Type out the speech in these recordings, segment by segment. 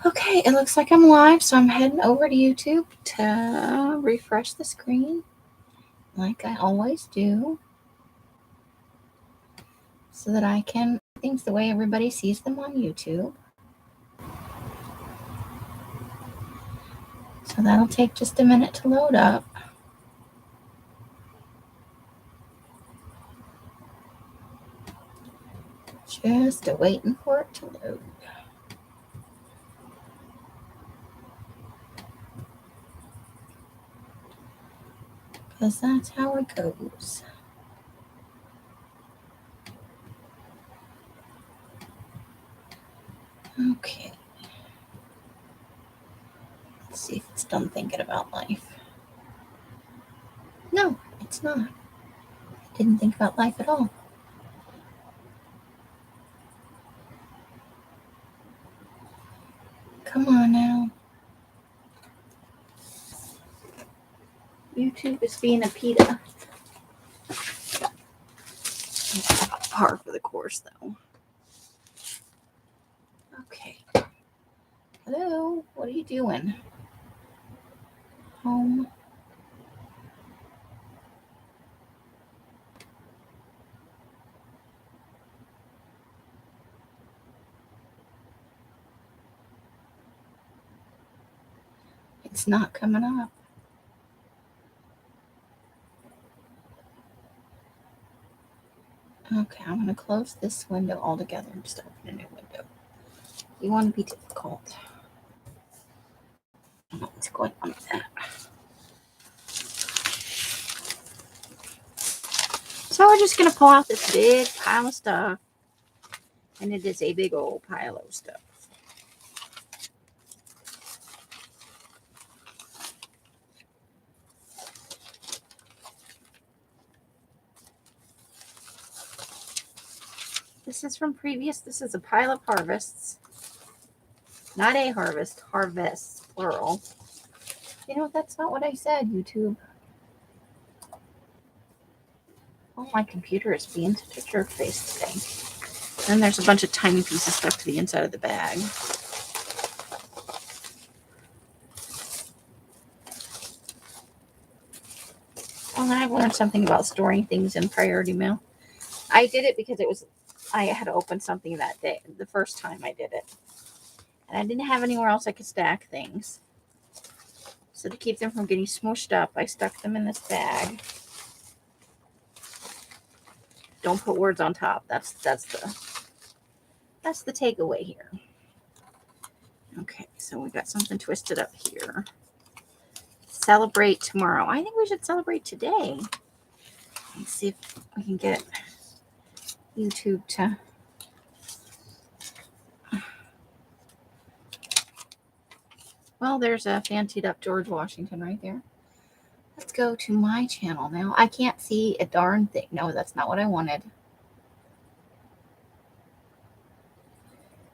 Okay, it looks like I'm live, so I'm heading over to YouTube to refresh the screen like I always do so that I can things the way everybody sees them on YouTube. So that'll take just a minute to load up. Just waiting for it to load. Because that's how it goes. Okay. Let's see if it's done thinking about life. No, it's not. It didn't think about life at all. Come on now. YouTube is being a PETA. Par for the course, though. Okay. Hello, what are you doing? Home. It's not coming up. Okay, I'm going to close this window altogether and just open a new window. You want to be difficult. I don't know what's going on with that. So we're just going to pull out this big pile of stuff. And it is a big old pile of stuff. This is from previous. This is a pile of harvests. Not a harvest, harvests, plural. You know, that's not what I said, YouTube. Oh, my computer is being such a jerk face today. Then there's a bunch of tiny pieces stuck to the inside of the bag. Well, I've learned something about storing things in priority mail. I did it because I had to open something that day, the first time I did it. And I didn't have anywhere else I could stack things. So to keep them from getting smushed up, I stuck them in this bag. Don't put words on top. That's the takeaway here. Okay, so we got something twisted up here. Celebrate tomorrow. I think we should celebrate today. Let's see if we can get YouTube to well, there's a fancied up George Washington right there. Let's go to my channel now. I can't see a darn thing. No, that's not what I wanted.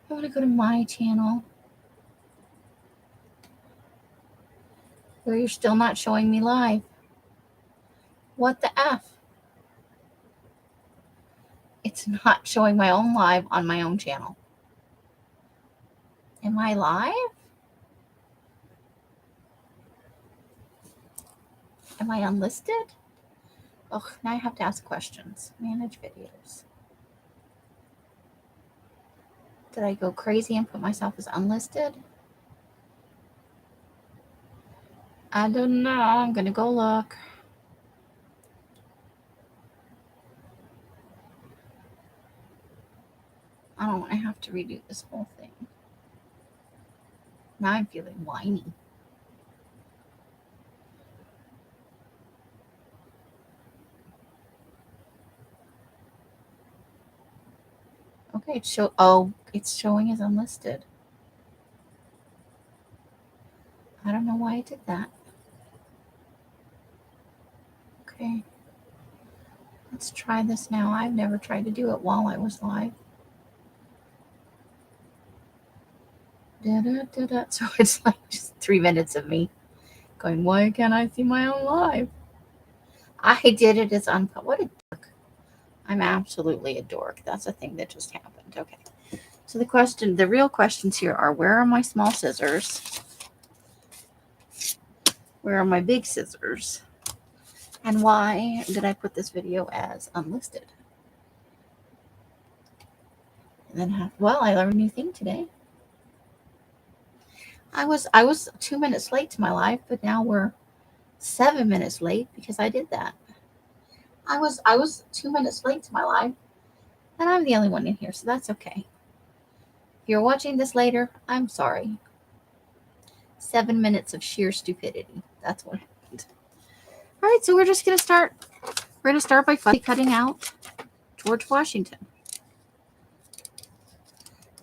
I want to go to my channel. Where you're still not showing me live. What the F? It's not showing my own live on my own channel. Am I live? Am I unlisted? Oh, now I have to ask questions. Manage videos. Did I go crazy and put myself as unlisted? I don't know. I'm going to go look. I don't want to have to redo this whole thing. Now I'm feeling whiny. Okay, it's showing as unlisted. I don't know why I did that. Okay. Let's try this now. I've never tried to do it while I was live. Da-da-da-da. So it's like just 3 minutes of me going, why can't I see my own live? I did it as unpublished. What a dork. I'm absolutely a dork. That's a thing that just happened. Okay. So the real questions here are, where are my small scissors? Where are my big scissors? And why did I put this video as unlisted? And then, well, I learned a new thing today. I was 2 minutes late to my live, but now we're 7 minutes late because I did that. I was 2 minutes late to my live, and I'm the only one in here, so that's okay. If you're watching this later, I'm sorry. 7 minutes of sheer stupidity. That's what happened. All right, so we're just gonna start. We're gonna start by fussy cutting out George Washington.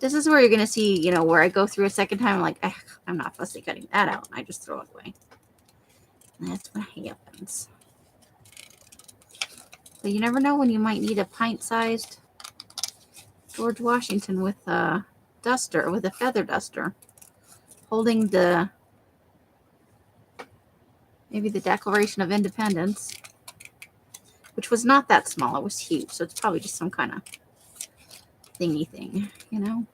This is where you're gonna see, you know, where I go through a second time. I'm like, I'm not fussy cutting that out. I just throw it away. And that's what happens. But you never know when you might need a pint-sized George Washington with a duster, with a feather duster, holding maybe the Declaration of Independence, which was not that small. It was huge, so it's probably just some kind of thingy thing, you know.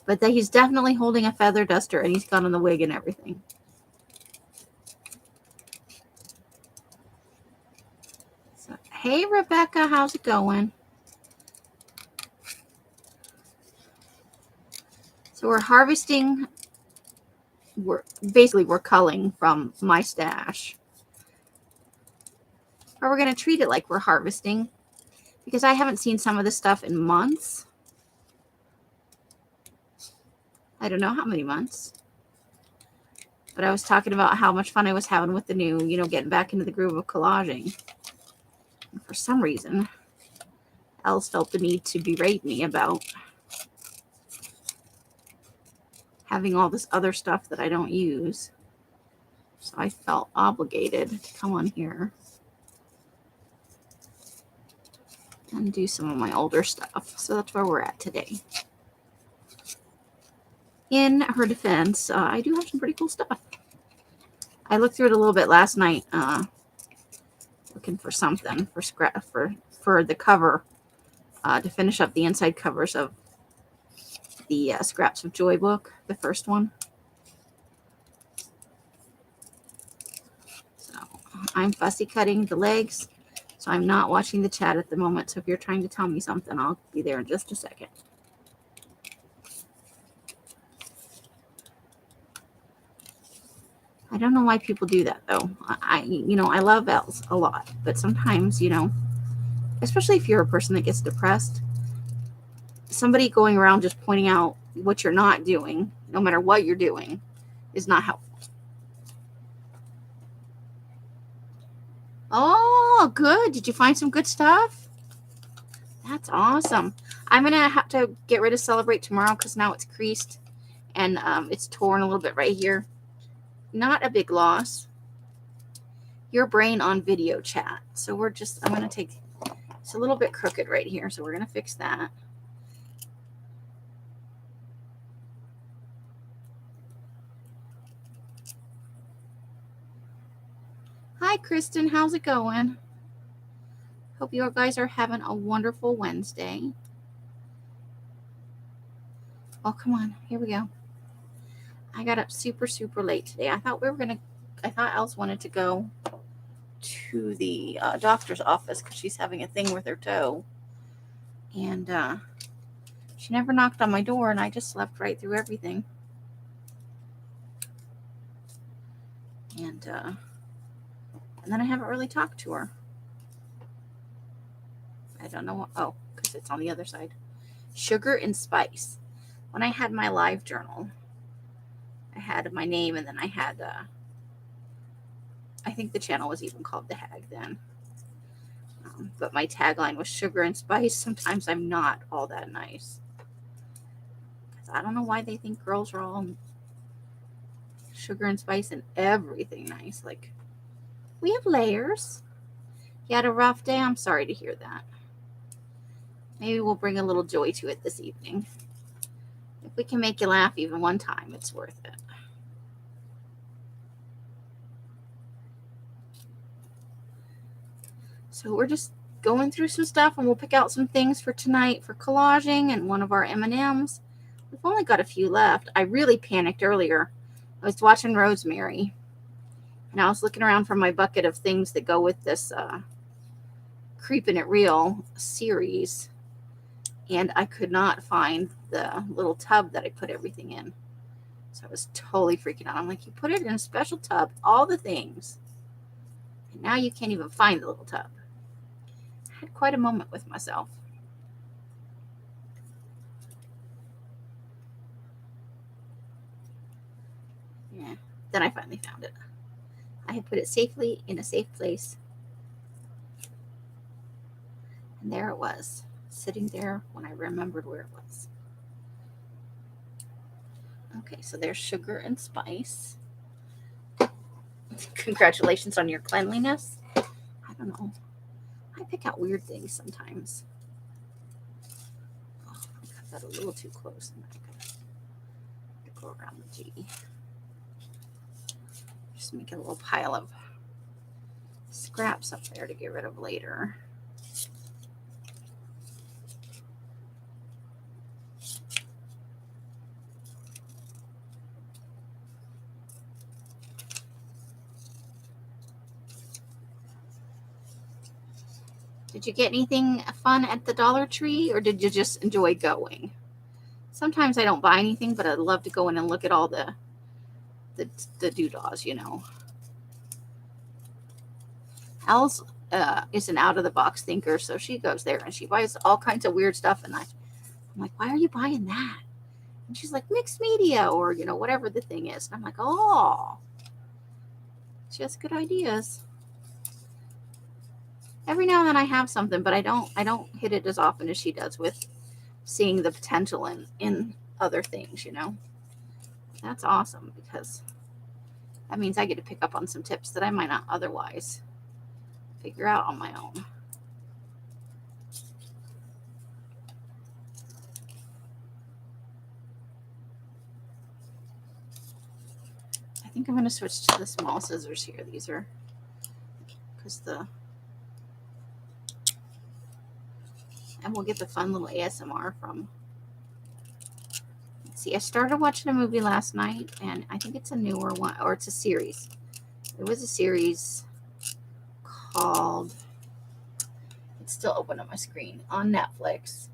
But he's definitely holding a feather duster, and he's got on the wig and everything. So, hey, Rebecca, how's it going? So we're harvesting. We're culling from my stash. But we're going to treat it like we're harvesting, because I haven't seen some of this stuff in months. I don't know how many months. But I was talking about how much fun I was having with the new, you know, getting back into the groove of collaging. And for some reason, Els felt the need to berate me about having all this other stuff that I don't use. So I felt obligated to come on here and do some of my older stuff. So that's where we're at today. In her defense, I do have some pretty cool stuff. I looked through it a little bit last night, looking for something for the cover, to finish up the inside covers of the Scraps of Joy book, the first one. So I'm fussy cutting the legs, so I'm not watching the chat at the moment. So if you're trying to tell me something, I'll be there in just a second. I don't know why people do that, though. I love Els a lot, but sometimes, you know, especially if you're a person that gets depressed, somebody going around just pointing out what you're not doing, no matter what you're doing, is not helpful. Oh, good. Did you find some good stuff? That's awesome. I'm going to have to get rid of Celebrate tomorrow because now it's creased and it's torn a little bit right here. Not a big loss. Your brain on video chat. So I'm going to take, it's a little bit crooked right here. So we're going to fix that. Hi, Kristen. How's it going? Hope you guys are having a wonderful Wednesday. Oh, come on. Here we go. I got up super, super late today. I thought Els wanted to go to the doctor's office because she's having a thing with her toe. And she never knocked on my door, and I just slept right through everything. And then I haven't really talked to her. I don't know what, oh, because it's on the other side. Sugar and Spice. When I had my live journal, I had my name, and then I had, I think the channel was even called The Hag then. But my tagline was Sugar and Spice. Sometimes I'm not all that nice. Because I don't know why they think girls are all sugar and spice and everything nice. Like, we have layers. You had a rough day? I'm sorry to hear that. Maybe we'll bring a little joy to it this evening. If we can make you laugh even one time, it's worth it. So we're just going through some stuff, and we'll pick out some things for tonight for collaging and one of our M&Ms. We've only got a few left. I really panicked earlier. I was watching Rosemary, and I was looking around for my bucket of things that go with this Creeping It Real series, and I could not find the little tub that I put everything in. So I was totally freaking out. I'm like, you put it in a special tub, all the things, and now you can't even find the little tub. I had quite a moment with myself. Yeah, then I finally found it. I had put it safely in a safe place, and there it was, sitting there when I remembered where it was. Okay, so there's sugar and spice. Congratulations on your cleanliness. I don't know. I pick out weird things sometimes. Oh, I got that a little too close. And I gotta go around the G. Just make a little pile of scraps up there to get rid of later. Did you get anything fun at the Dollar Tree, or did you just enjoy going? Sometimes I don't buy anything, but I'd love to go in and look at all the doodahs, you know. Al's is an out-of-the-box thinker, so she goes there and she buys all kinds of weird stuff, and I'm like, why are you buying that? And she's like, mixed media, or, you know, whatever the thing is. And I'm like, oh, she has good ideas. Every now and then I have something, but I don't hit it as often as she does with seeing the potential in other things, you know. That's awesome, because that means I get to pick up on some tips that I might not otherwise figure out on my own. I think I'm going to switch to the small scissors here. These are, because and we'll get the fun little ASMR from. Let's see, I started watching a movie last night, and I think it's a newer one, or it's a series. It was a series called, it's still open on my screen, on Netflix.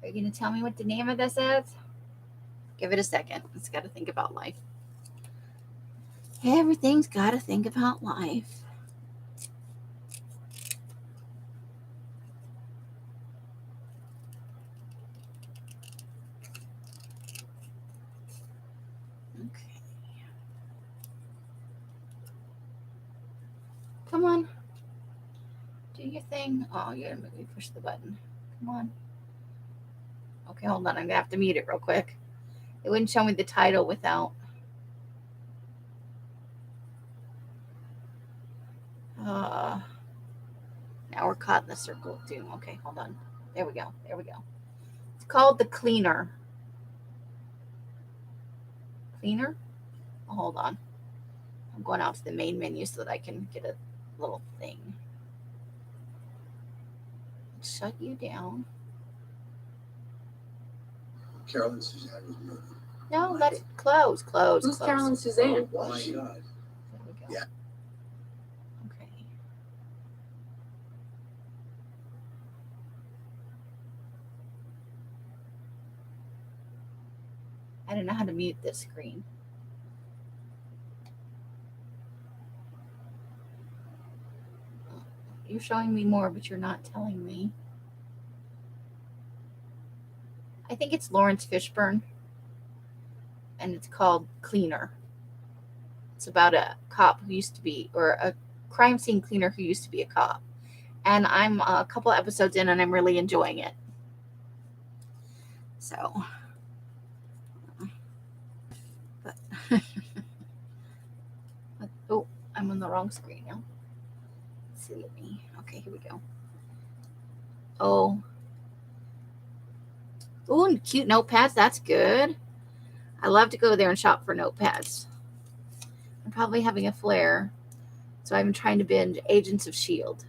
Are you going to tell me what the name of this is? Give it a second. It's got to think about life. Everything's got to think about life. Okay. Come on. Do your thing. Oh, you gotta make me push the button. Come on. Okay, hold on. I'm gonna have to mute it real quick. It wouldn't show me the title without. Now we're caught in the circle of doom. Okay, hold on. There we go. There we go. It's called The Cleaner. Cleaner? Oh, hold on. I'm going out to the main menu so that I can get a little thing. Shut you down. Carol and Suzanne was moving. No, let it close. Who's Carol and Suzanne? Oh my God. There we go. Yeah. Okay. I don't know how to mute this screen. You're showing me more, but you're not telling me. I think it's Lawrence Fishburne, and it's called Cleaner. It's about a cop who used to be, or a crime scene cleaner who used to be a cop. And I'm a couple episodes in, and I'm really enjoying it. So, but, oh, I'm on the wrong screen now. Silly me. Okay, here we go. Oh, and cute notepads. That's good. I love to go there and shop for notepads. I'm probably having a flare So I've been trying to binge Agents of S.H.I.E.L.D.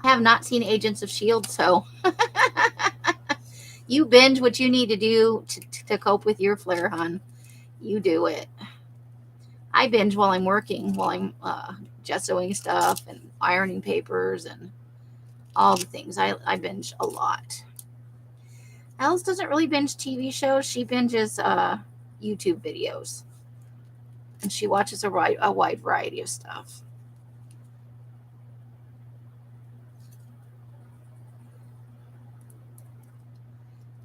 I have not seen Agents of S.H.I.E.L.D., so you binge what you need to do to cope with your flare, hon. You do it. I binge while I'm working, while I'm gessoing stuff and ironing papers and all the things. I binge a lot. Alice doesn't really binge TV shows. She binges YouTube videos. And she watches a wide variety of stuff.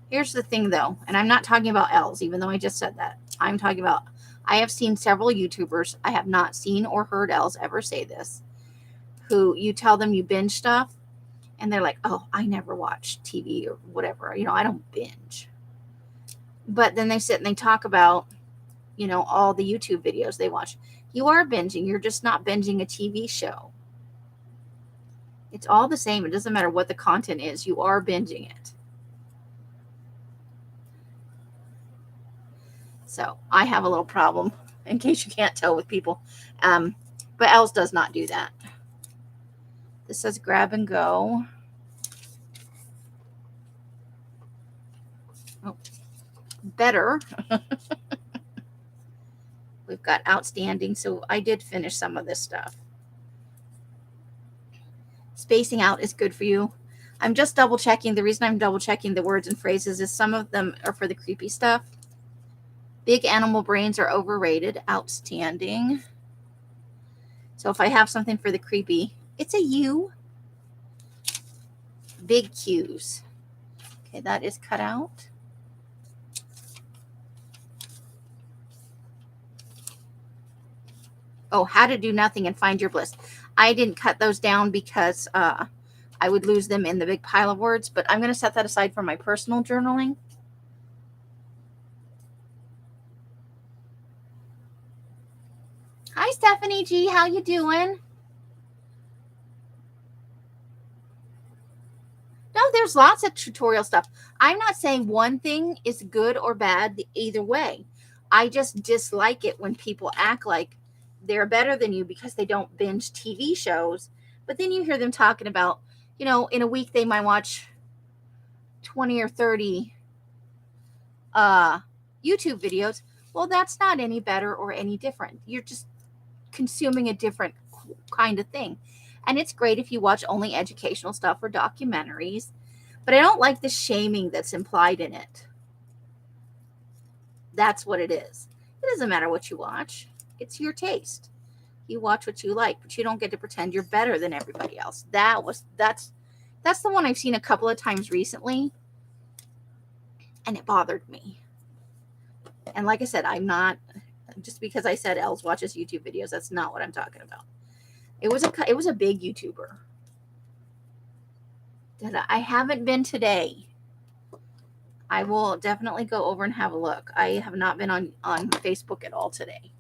Here's the thing, though, and I'm not talking about Els, even though I just said that. I'm talking about, I have seen several YouTubers, I have not seen or heard Els ever say this, who you tell them you binge stuff, and they're like, oh, I never watch TV or whatever. I don't binge. But then they sit and they talk about, all the YouTube videos they watch. You are binging. You're just not binging a TV show. It's all the same. It doesn't matter what the content is. You are binging it. So I have a little problem, in case you can't tell, with people. But Els does not do that. This says grab and go. Oh, better. We've got outstanding. So I did finish some of this stuff. Spacing out is good for you. I'm just double checking. The reason I'm double checking the words and phrases is some of them are for the creepy stuff. Big animal brains are overrated. Outstanding. So if I have something for the creepy, it's a U. Big Q's. Okay, that is cut out. Oh, how to do nothing and find your bliss. I didn't cut those down because I would lose them in the big pile of words, but I'm going to set that aside for my personal journaling. Hi, Stephanie G. How you doing? No, there's lots of tutorial stuff. I'm not saying one thing is good or bad either way. I just dislike it when people act like they're better than you because they don't binge TV shows. But then you hear them talking about, in a week they might watch 20 or 30 YouTube videos. Well, that's not any better or any different. You're just consuming a different kind of thing. And it's great if you watch only educational stuff or documentaries. But I don't like the shaming that's implied in it. That's what it is. It doesn't matter what you watch. It's your taste. You watch what you like, but you don't get to pretend you're better than everybody else. That's the one I've seen a couple of times recently, and it bothered me. And like I said, I'm not, just because I said Els watches YouTube videos, that's not what I'm talking about. It was a big YouTuber. I haven't been today. I will definitely go over and have a look. I have not been on Facebook at all today.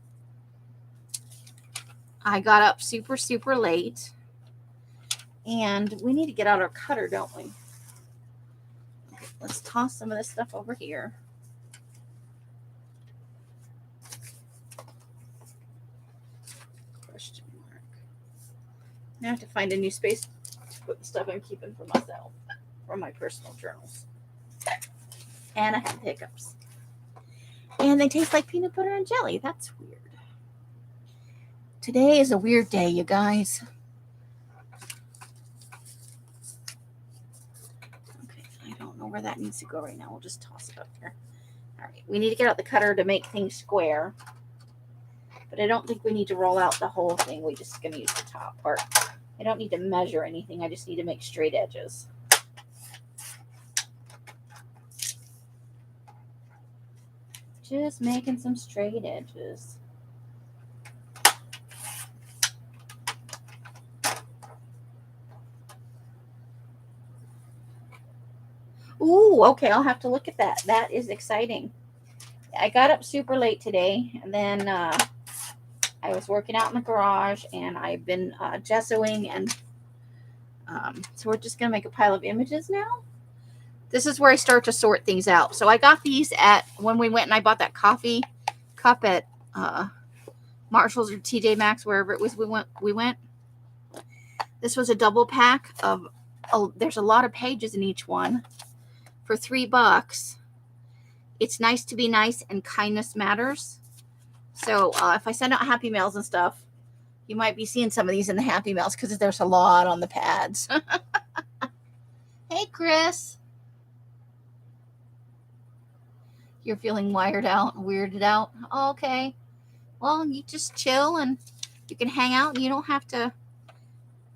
I got up super, super late. And we need to get out our cutter, don't we? Okay, let's toss some of this stuff over here. Question mark. Now I have to find a new space to put the stuff I'm keeping for myself, from my personal journals. And I have hiccups. And they taste like peanut butter and jelly. That's weird. Today is a weird day, you guys. Okay, I don't know where that needs to go right now. We'll just toss it up here. All right, we need to get out the cutter to make things square. But I don't think we need to roll out the whole thing. We're just going to use the top part. I don't need to measure anything. I just need to make straight edges. Just making some straight edges. Ooh, okay, I'll have to look at that. That is exciting. I got up super late today, and then I was working out in the garage, and I've been gessoing, and so we're just going to make a pile of images now. This is where I start to sort things out. So I got these when we went and I bought that coffee cup at Marshalls or TJ Maxx, wherever it was we went. This was a double pack of, there's a lot of pages in each one for $3. It's nice to be nice and kindness matters. So if I send out Happy Mails and stuff, you might be seeing some of these in the Happy Mails because there's a lot on the pads. Hey, Chris. You're feeling weirded out. Oh, okay. Well, you just chill and you can hang out. You don't have to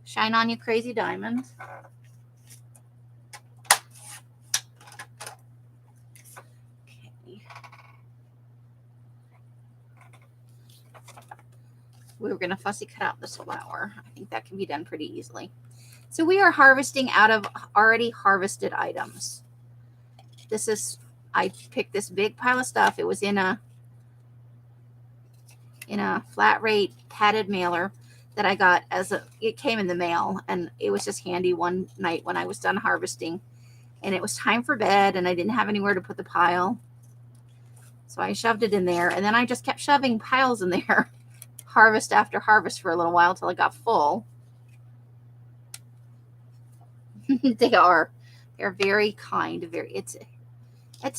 shine on your crazy diamonds. Okay. We were going to fussy cut out this flower. I think that can be done pretty easily. So we are harvesting out of already harvested items. This is, I picked this big pile of stuff. It was in a flat rate padded mailer that I got it came in the mail, and it was just handy one night when I was done harvesting and it was time for bed and I didn't have anywhere to put the pile. So I shoved it in there, and then I just kept shoving piles in there, harvest after harvest for a little while till it got full. They're very kind. It's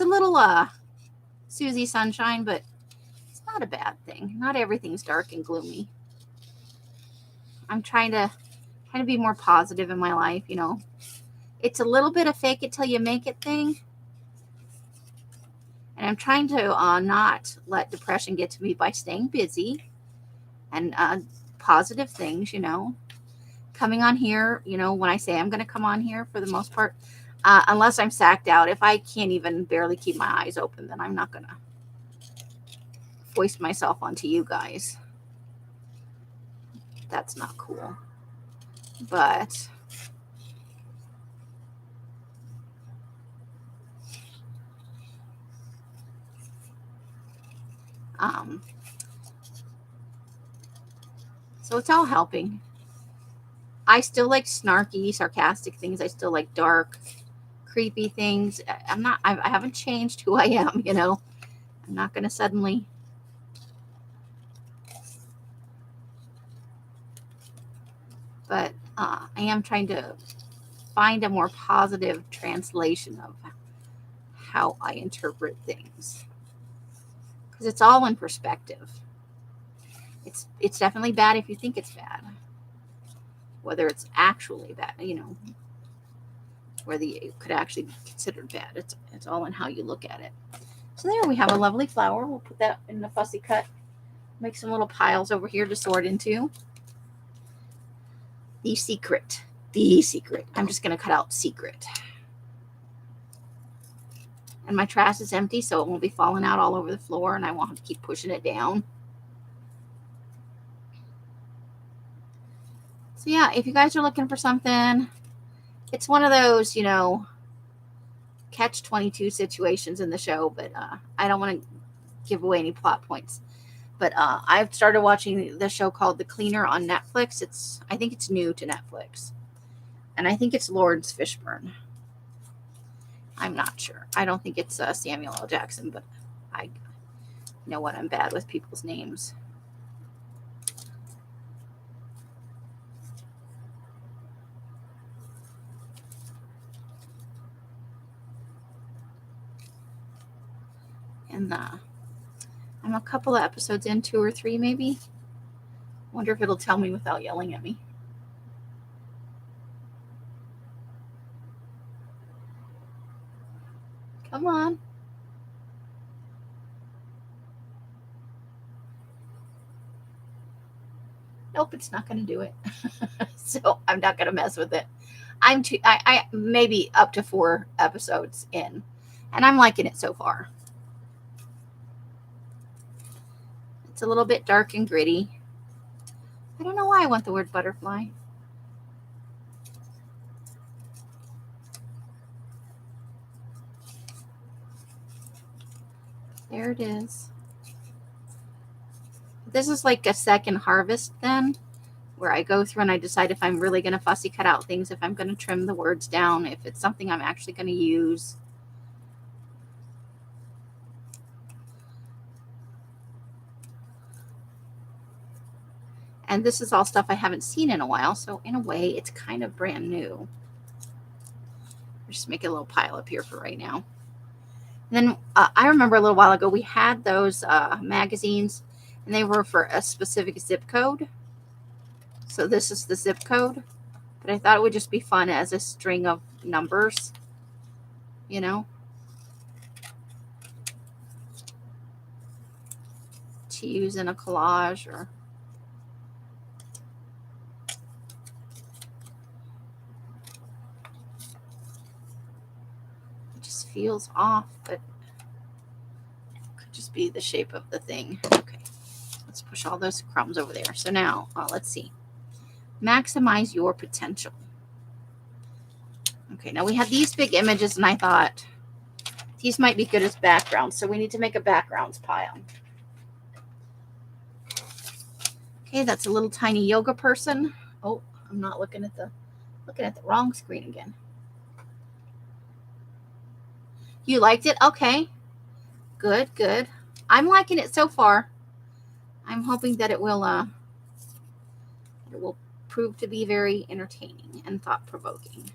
a little Susie Sunshine, but it's not a bad thing. Not everything's dark and gloomy. I'm trying to be more positive in my life, you know. It's a little bit of fake it till you make it thing. And I'm trying to not let depression get to me by staying busy and positive things, you know. Coming on here, you know, when I say I'm going to come on here for the most part, unless I'm sacked out. If I can't even barely keep my eyes open, then I'm not going to foist myself onto you guys. That's not cool. But so it's all helping. I still like snarky, sarcastic things. I still like dark, creepy things. I haven't changed who I am, you know. I'm not going to suddenly but I am trying to find a more positive translation of how I interpret things, because it's all in perspective. It's definitely bad if you think it's bad, whether it's actually bad, you know, whether it could actually be considered bad. It's all in how you look at it. So there we have a lovely flower. We'll put that in the fussy cut. Make some little piles over here to sort into. The secret. I'm just going to cut out secret. And my trash is empty, so it won't be falling out all over the floor, and I won't have to keep pushing it down. So yeah, if you guys are looking for something, it's one of those, you know, catch-22 situations in the show, but I don't want to give away any plot points. But I've started watching the show called The Cleaner on Netflix. I think it's new to Netflix. And I think it's Lawrence Fishburne. I'm not sure. I don't think it's Samuel L. Jackson, but I know what, I'm bad with people's names. And I'm a couple of episodes in, 2 or 3 maybe. Wonder if it'll tell me without yelling at me. Come on. Nope, it's not going to do it. So I'm not going to mess with it. I maybe up to 4 episodes in, and I'm liking it so far. It's a little bit dark and gritty. I don't know why I want the word butterfly. There it is. This is like a second harvest then, where I go through and I decide if I'm really going to fussy cut out things, if I'm going to trim the words down, if it's something I'm actually going to use. And this is all stuff I haven't seen in a while. So in a way, it's kind of brand new. Just make a little pile up here for right now. And then I remember a little while ago, we had those magazines, and they were for a specific zip code. So this is the zip code. But I thought it would just be fun as a string of numbers, you know, to use in a collage or. It just feels off, but it could just be the shape of the thing. Okay, let's push all those crumbs over there. So now, let's see. Maximize your potential. Okay, now we had these big images, and I thought these might be good as backgrounds, so we need to make a backgrounds pile. Okay, that's a little tiny yoga person. Oh, I'm not looking at the wrong screen again. You liked it? Okay. Good, good. I'm liking it so far. I'm hoping that it will prove to be very entertaining and thought-provoking.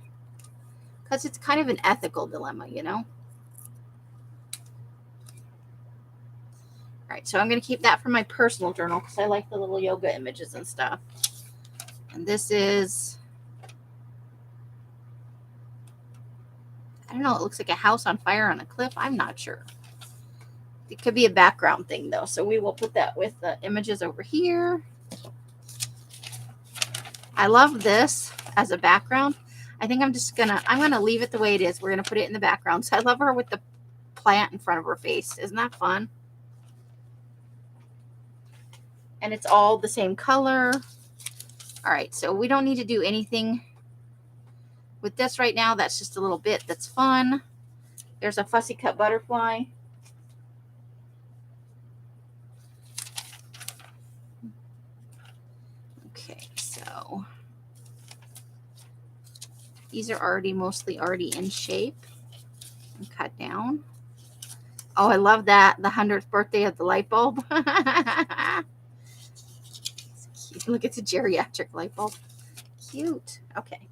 Because it's kind of an ethical dilemma, you know? All right, so I'm going to keep that for my personal journal because I like the little yoga images and stuff. And this is, I don't know, it looks like a house on fire on a cliff. I'm not sure. It could be a background thing, though. So we will put that with the images over here. I love this as a background. I think I'm going to leave it the way it is. We're going to put it in the background. So I love her with the plant in front of her face. Isn't that fun? And it's all the same color. All right, so we don't need to do anything with this right now. That's just a little bit that's fun. There's a fussy cut butterfly. Okay, so these are mostly already in shape and cut down. Oh, I love that. The 100th birthday of the light bulb. Look, it's a geriatric light bulb. Cute. Okay.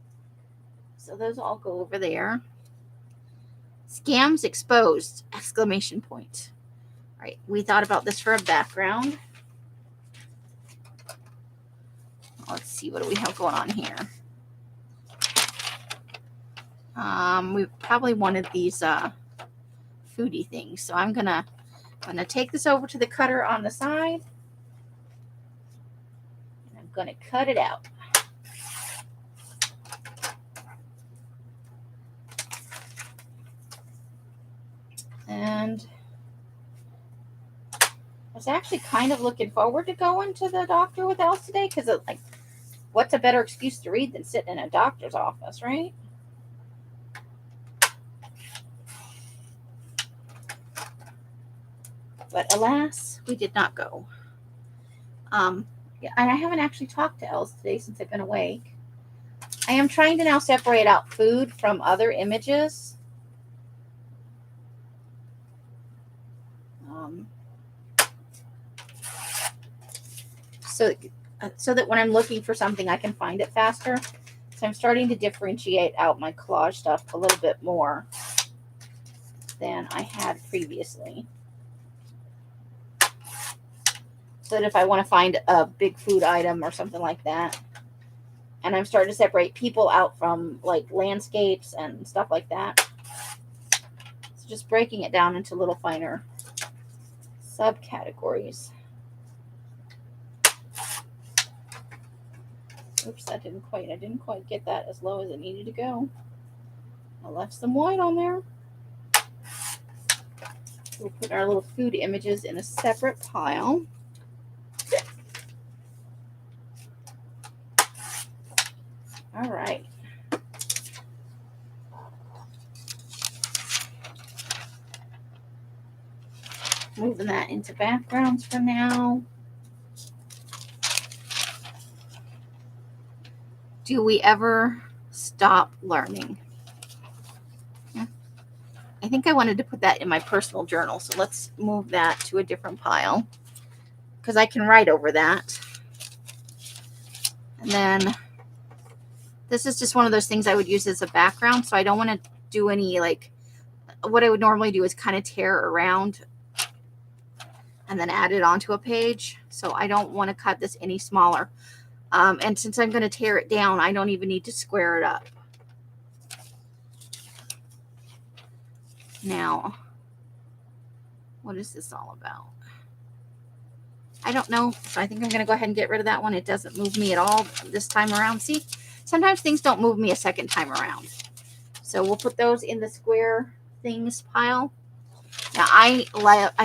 So those all go over there. Scams exposed! Exclamation point. All right. We thought about this for a background. Let's see. What do we have going on here? We probably wanted these foodie things. So I'm gonna take this over to the cutter on the side. And I'm gonna cut it out. And I was actually kind of looking forward to going to the doctor with Els today because, like, what's a better excuse to read than sitting in a doctor's office, right? But alas, we did not go. And I haven't actually talked to Els today since I've been awake. I am trying to now separate out food from other images. So that when I'm looking for something, I can find it faster. So I'm starting to differentiate out my collage stuff a little bit more than I had previously. So that if I want to find a big food item or something like that, and I'm starting to separate people out from like landscapes and stuff like that. So just breaking it down into little finer subcategories. Oops, I didn't quite get that as low as it needed to go. I left some white on there. We'll put our little food images in a separate pile. All right. Moving that into backgrounds for now. Do we ever stop learning? Yeah. I think I wanted to put that in my personal journal, so let's move that to a different pile because I can write over that. And then this is just one of those things I would use as a background. So I don't want to do any, like, what I would normally do is kind of tear around and then add it onto a page. So I don't want to cut this any smaller. And since I'm going to tear it down, I don't even need to square it up. Now, what is this all about? I don't know. So I think I'm going to go ahead and get rid of that one. It doesn't move me at all this time around. See, sometimes things don't move me a second time around. So we'll put those in the square things pile. Now I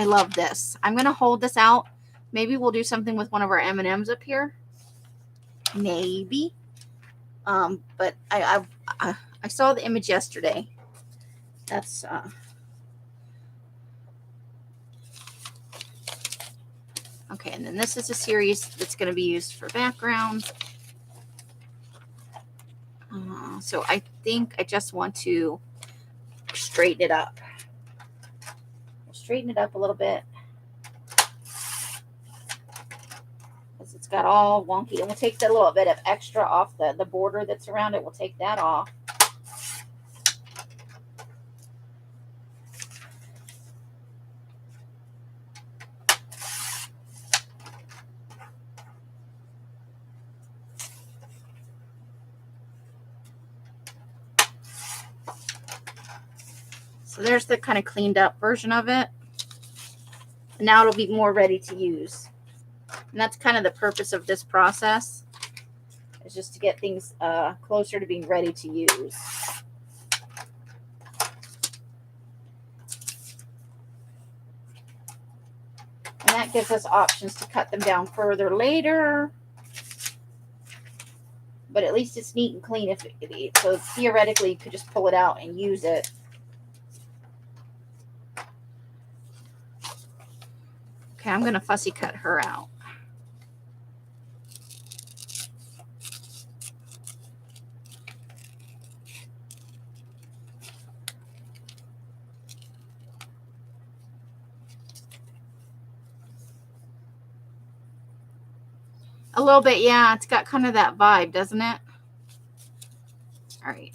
love this. I'm going to hold this out. Maybe we'll do something with one of our M&Ms up here. Maybe. But I saw the image yesterday. That's okay, and then this is a series that's going to be used for background. So I think I just want to straighten it up. Straighten it up a little bit. Because it's got all wonky. And we'll take that little bit of extra off the border that's around it. We'll take that off. So there's the kind of cleaned up version of it. And now it'll be more ready to use. And that's kind of the purpose of this process. Is just to get things closer to being ready to use. And that gives us options to cut them down further later. But at least it's neat and clean. So theoretically, you could just pull it out and use it. Okay, I'm going to fussy cut her out. A little bit, yeah. It's got kind of that vibe, doesn't it? All right.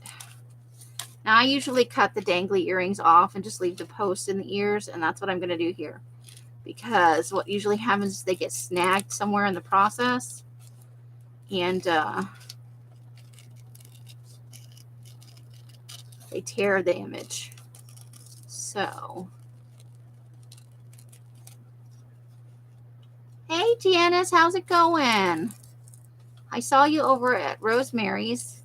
Now, I usually cut the dangly earrings off and just leave the post in the ears, and that's what I'm going to do here. Because what usually happens is they get snagged somewhere in the process, and they tear the image. So, hey, Janice, how's it going? I saw you over at Rosemary's.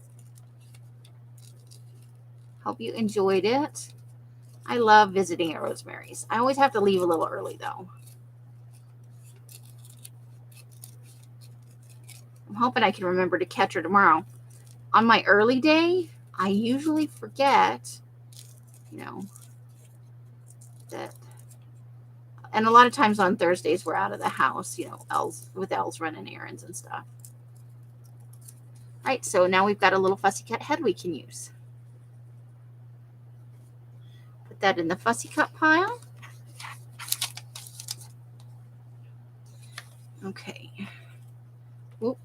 Hope you enjoyed it. I love visiting at Rosemary's. I always have to leave a little early, though. I'm hoping I can remember to catch her tomorrow. On my early day, I usually forget, that. And a lot of times on Thursdays, we're out of the house, Elle's running errands and stuff. All right, so now we've got a little fussy cut head we can use. Put that in the fussy cut pile. Okay. Oop.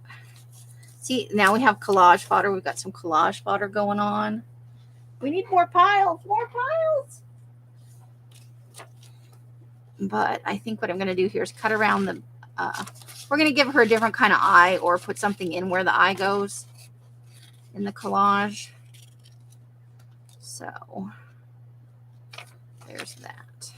See, now we have collage fodder. We've got some collage fodder going on. We need more piles, But I think what I'm going to do here is cut around the, we're going to give her a different kind of eye or put something in where the eye goes in the collage. So there's that.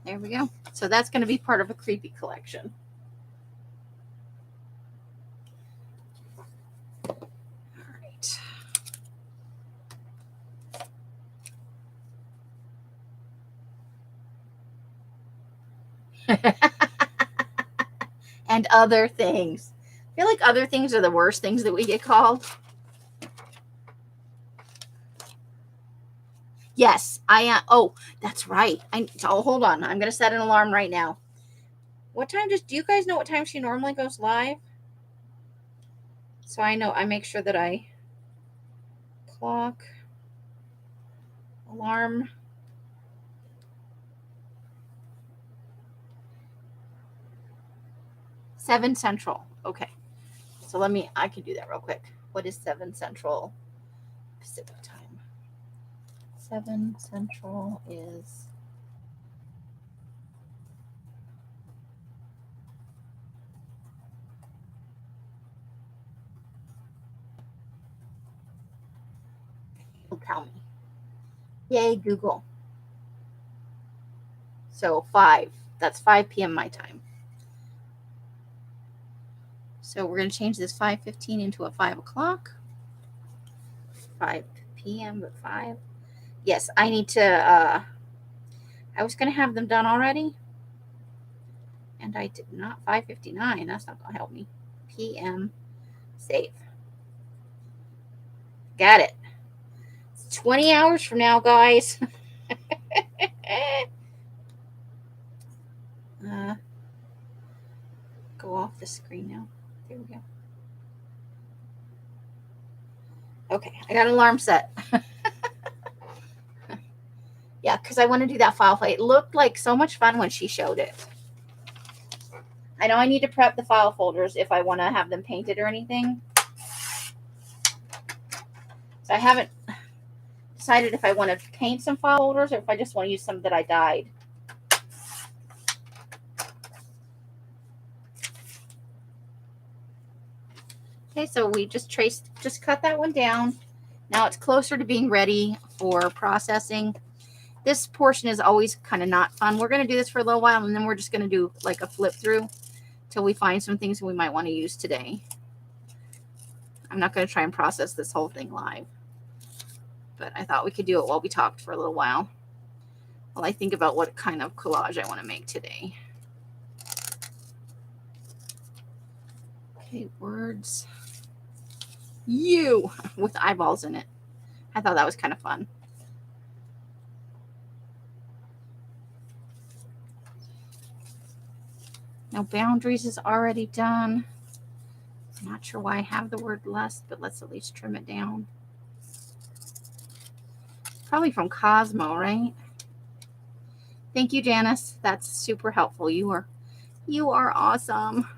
There we go. So that's going to be part of a creepy collection. All right. And other things. I feel like other things are the worst things that we get called. Yes, I am. Oh, that's right. Hold on. I'm going to set an alarm right now. What time do you guys know what time she normally goes live? So I know, I make sure that I o'clock. Alarm. Seven Central. Okay. So I can do that real quick. What is 7 Central Pacific time? 7 Central is... Don't tell me. Yay, Google. So 5. That's 5 p.m. my time. So we're going to change this 5:15 into a 5 o'clock. 5 p.m. but 5. Yes, I need to... I was going to have them done already. And I did not. 5:59. That's not going to help me. PM. Save. Got it. It's 20 hours from now, guys. Go off the screen now. There we go. Okay, I got an alarm set. Yeah, because I want to do that file play. It looked like so much fun when she showed it. I know I need to prep the file folders if I want to have them painted or anything. So I haven't decided if I want to paint some file folders or if I just want to use some that I dyed. Okay, so we just cut that one down. Now it's closer to being ready for processing. This portion is always kind of not fun. We're going to do this for a little while, and then we're just going to do like a flip through till we find some things we might want to use today. I'm not going to try and process this whole thing live, but I thought we could do it while we talked for a little while I think about what kind of collage I want to make today. Okay, words. You with eyeballs in it. I thought that was kind of fun. No boundaries is already done. I'm not sure why I have the word less, but let's at least trim it down. Probably from Cosmo, right? Thank you, Janice. That's super helpful. You are awesome.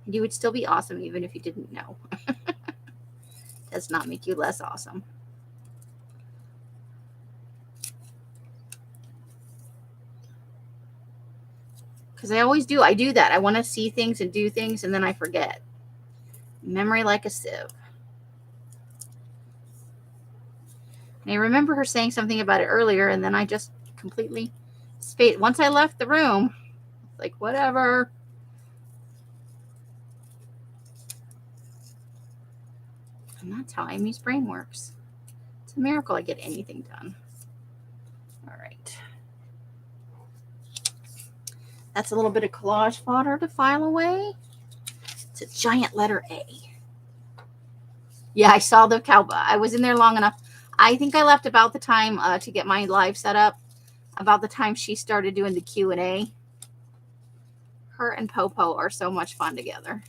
You would still be awesome even if you didn't know. Does not make you less awesome. Because I always do. I do that. I want to see things and do things, and then I forget. Memory like a sieve. And I remember her saying something about it earlier, and then I just completely spaced. Once I left the room, like, whatever. And that's how Amy's brain works. It's a miracle I get anything done. All right. That's a little bit of collage fodder to file away. It's a giant letter A. Yeah, I saw the cowbell. I was in there long enough. I think I left about the time to get my live set up. About the time she started doing the Q&A. Her and Popo are so much fun together.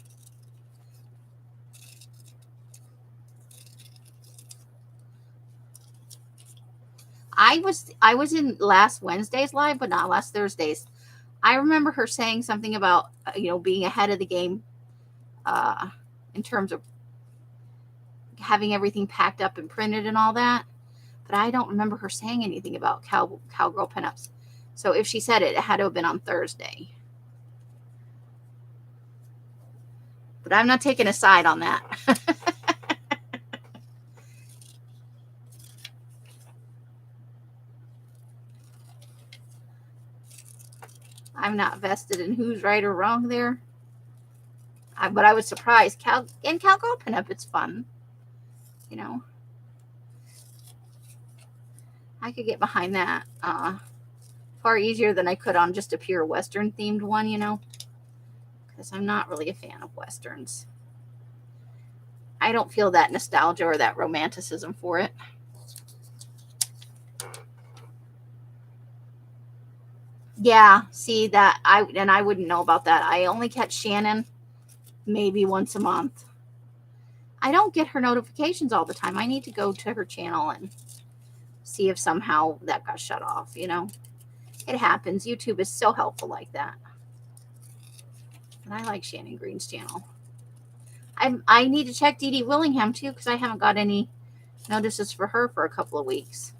I was in last Wednesday's live, but not last Thursday's. I remember her saying something about being ahead of the game in terms of having everything packed up and printed and all that. But I don't remember her saying anything about cowgirl pinups. So if she said it, it had to have been on Thursday. But I'm not taking a side on that. I'm not vested in who's right or wrong there. But I was surprised. Cowgirl pinup, it's fun. I could get behind that far easier than I could on just a pure Western themed one, because I'm not really a fan of Westerns. I don't feel that nostalgia or that romanticism for it. Yeah, see that I wouldn't know about that. I only catch Shannon maybe once a month. I don't get her notifications all the time. I need to go to her channel and see if somehow that got shut off, you know. It happens. YouTube is so helpful like that. And I like Shannon Green's channel. I need to check Dee Dee Willingham too, because I haven't got any notices for her for a couple of weeks.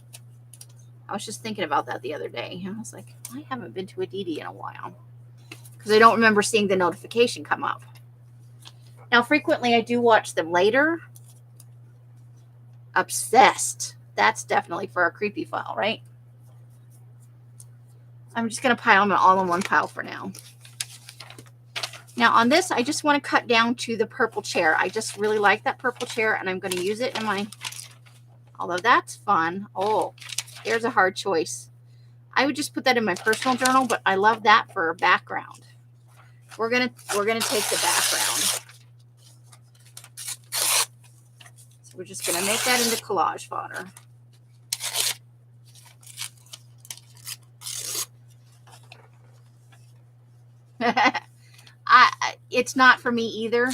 I was just thinking about that the other day. I was like, I haven't been to a Dee Dee in a while, because I don't remember seeing the notification come up. Now, frequently I do watch them later. Obsessed. That's definitely for a creepy file, right? I'm just going to pile them all in one pile for now. Now on this, I just want to cut down to the purple chair. I just really like that purple chair, and I'm going to use it in my, although that's fun. Oh, there's a hard choice. I would just put that in my personal journal, but I love that for a background. We're gonna take the background. So we're just gonna make that into collage fodder. It's not for me either,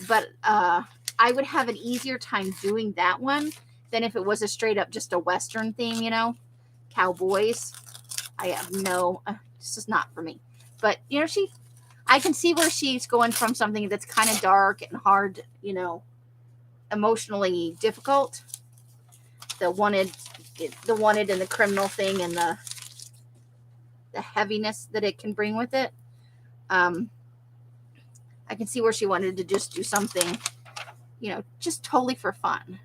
but I would have an easier time doing that one than if it was a straight up just a Western theme, you know, cowboys. I have no, this is not for me. But you know, I can see where she's going from something that's kind of dark and hard, you know, emotionally difficult. The wanted and the criminal thing, and the heaviness that it can bring with it. I can see where she wanted to just do something, you know, just totally for fun.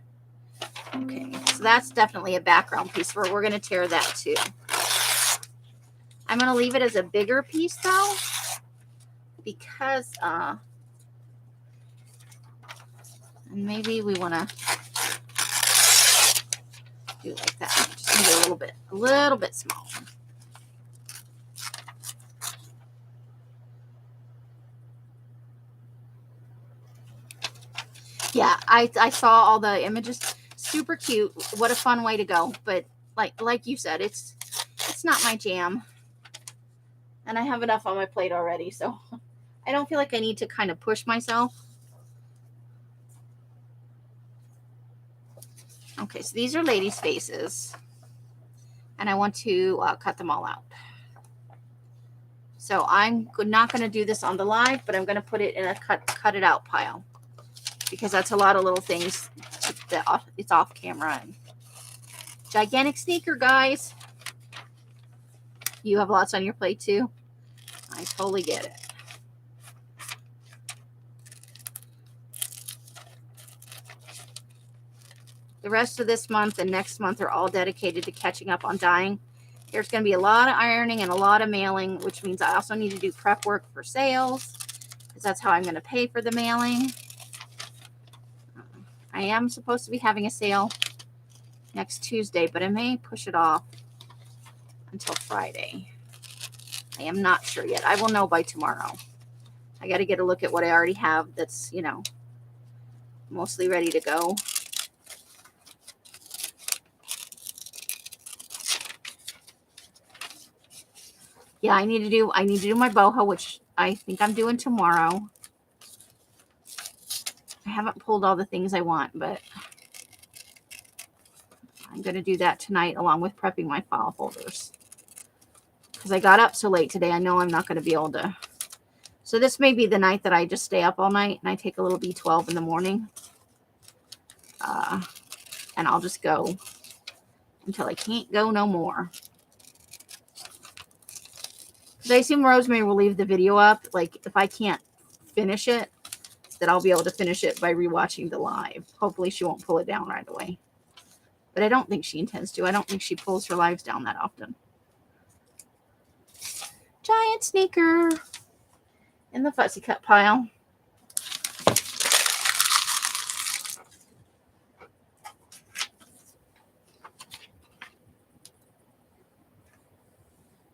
Okay, so that's definitely a background piece where we're going to tear that too. I'm going to leave it as a bigger piece though, because and maybe we want to do like that. Just maybe a little bit smaller. Yeah, I saw all the images. Super cute. What a fun way to go. But like you said, it's not my jam. And I have enough on my plate already, so I don't feel like I need to kind of push myself. Okay, so these are ladies' faces. And I want to cut them all out. So I'm not going to do this on the live, but I'm going to put it in a cut it out pile, because that's a lot of little things that it's off camera. And gigantic sneaker, guys. You have lots on your plate too. I totally get it. The rest of this month and next month are all dedicated to catching up on dyeing. There's going to be a lot of ironing and a lot of mailing, which means I also need to do prep work for sales, because that's how I'm going to pay for the mailing. I am supposed to be having a sale next Tuesday, but I may push it off until Friday. I am not sure yet. I will know by tomorrow. I got to get a look at what I already have that's, you know, mostly ready to go. Yeah, I need to do my boho, which I think I'm doing tomorrow. I haven't pulled all the things I want, but I'm going to do that tonight along with prepping my file folders. Because I got up so late today, I know I'm not going to be able to. So this may be the night that I just stay up all night and I take a little B12 in the morning. And I'll just go until I can't go no more. Because I assume Rosemary will leave the video up. Like, if I can't finish it, that I'll be able to finish it by rewatching the live. Hopefully she won't pull it down right away. But I don't think she intends to. I don't think she pulls her lives down that often. Giant sneaker in the fussy cut pile.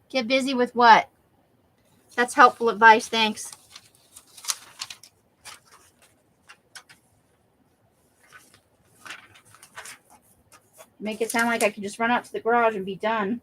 Get busy with what? That's helpful advice. Thanks. Make it sound like I can just run out to the garage and be done.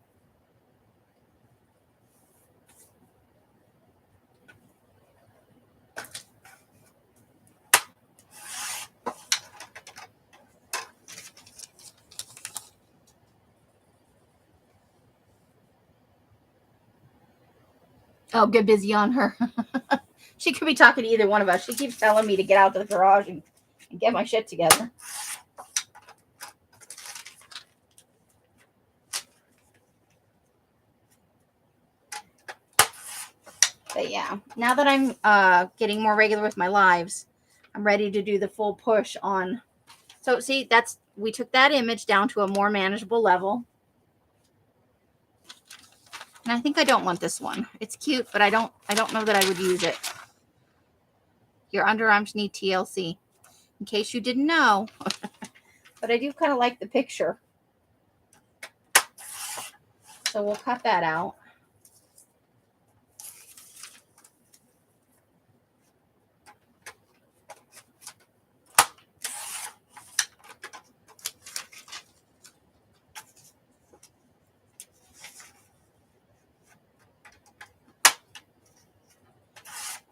Oh, get busy on her. She could be talking to either one of us. She keeps telling me to get out to the garage and get my shit together. But yeah, now that I'm getting more regular with my lives, I'm ready to do the full push on. So see, we took that image down to a more manageable level. And I think I don't want this one. It's cute, but I don't know that I would use it. Your underarms need TLC. In case you didn't know. But I do kind of like the picture. So we'll cut that out.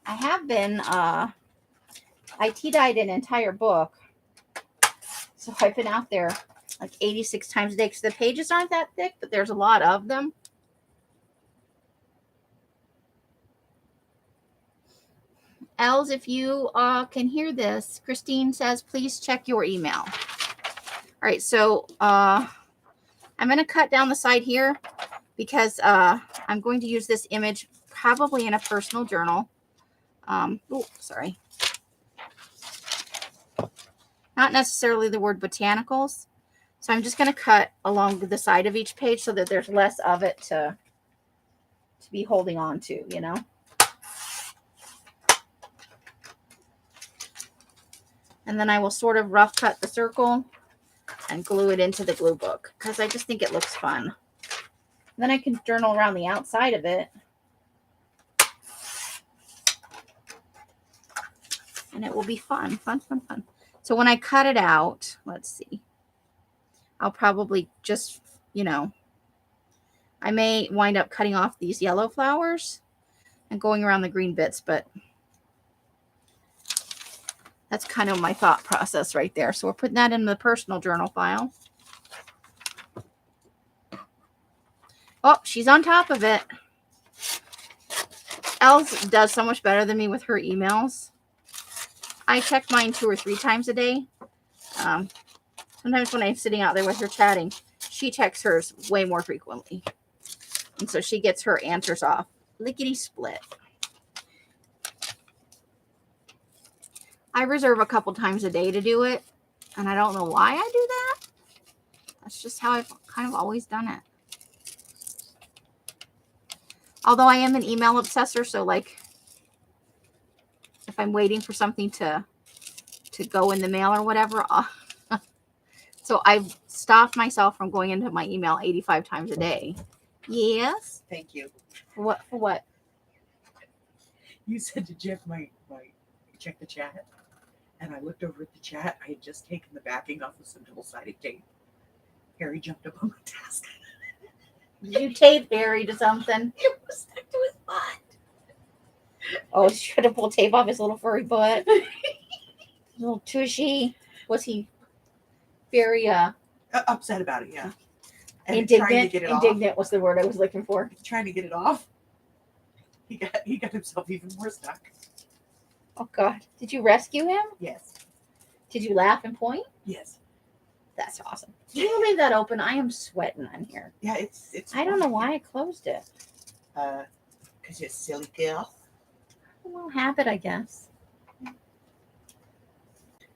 I have been, I tea-dyed an entire book. So I've been out there like 86 times a day because the pages aren't that thick, but there's a lot of them. Els, if you can hear this, Christine says, please check your email. All right, so I'm going to cut down the side here because I'm going to use this image probably in a personal journal. Oh, sorry. Not necessarily the word botanicals. So I'm just going to cut along the side of each page so that there's less of it to be holding on to, you know. And then I will sort of rough cut the circle and glue it into the glue book because I just think it looks fun. And then I can journal around the outside of it. And it will be fun, fun, fun, fun. So when I cut it out, let's see. I'll probably just, you know, I may wind up cutting off these yellow flowers and going around the green bits, but that's kind of my thought process right there. So we're putting that in the personal journal file. Oh, she's on top of it. Els does so much better than me with her emails. I check mine 2 or 3 times a day. Sometimes when I'm sitting out there with her chatting, she checks hers way more frequently. And so she gets her answers off. Lickety split. I reserve a couple times a day to do it. And I don't know why I do that. That's just how I've kind of always done it. Although I am an email obsessor, so like if I'm waiting for something to go in the mail or whatever, so I've stopped myself from going into my email 85 times a day. Yes. Thank you. For what? For what? You said to Jeff, my check the chat, and I looked over at the chat. I had just taken the backing off of some double-sided tape. Harry jumped up on my desk. Did you tape Harry to something? It was stuck to his butt. Oh, she tried to pull tape off his little furry butt. Little tushy. Was he very upset about it? Yeah. And indignant? trying to get it Indignant was the word I was looking for. off. Trying to get it off. He got himself even more stuck. Oh God! Did you rescue him? Yes. Did you laugh and point? Yes. That's awesome. Can you leave that open? I am sweating on here. Yeah, it's. I don't know why I closed it. Because you're a silly girl. Well, habit, I guess.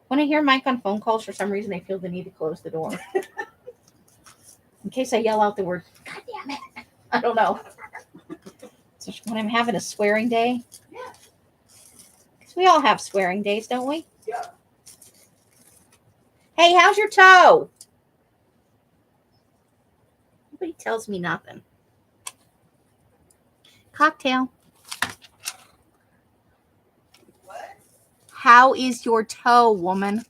When I hear Mike on phone calls, for some reason, I feel the need to close the door. In case I yell out the word, God damn it. I don't know. So when I'm having a swearing day. Yeah. Because we all have swearing days, don't we? Yeah. Hey, how's your toe? Nobody tells me nothing. Cocktail. What? How is your toe, woman?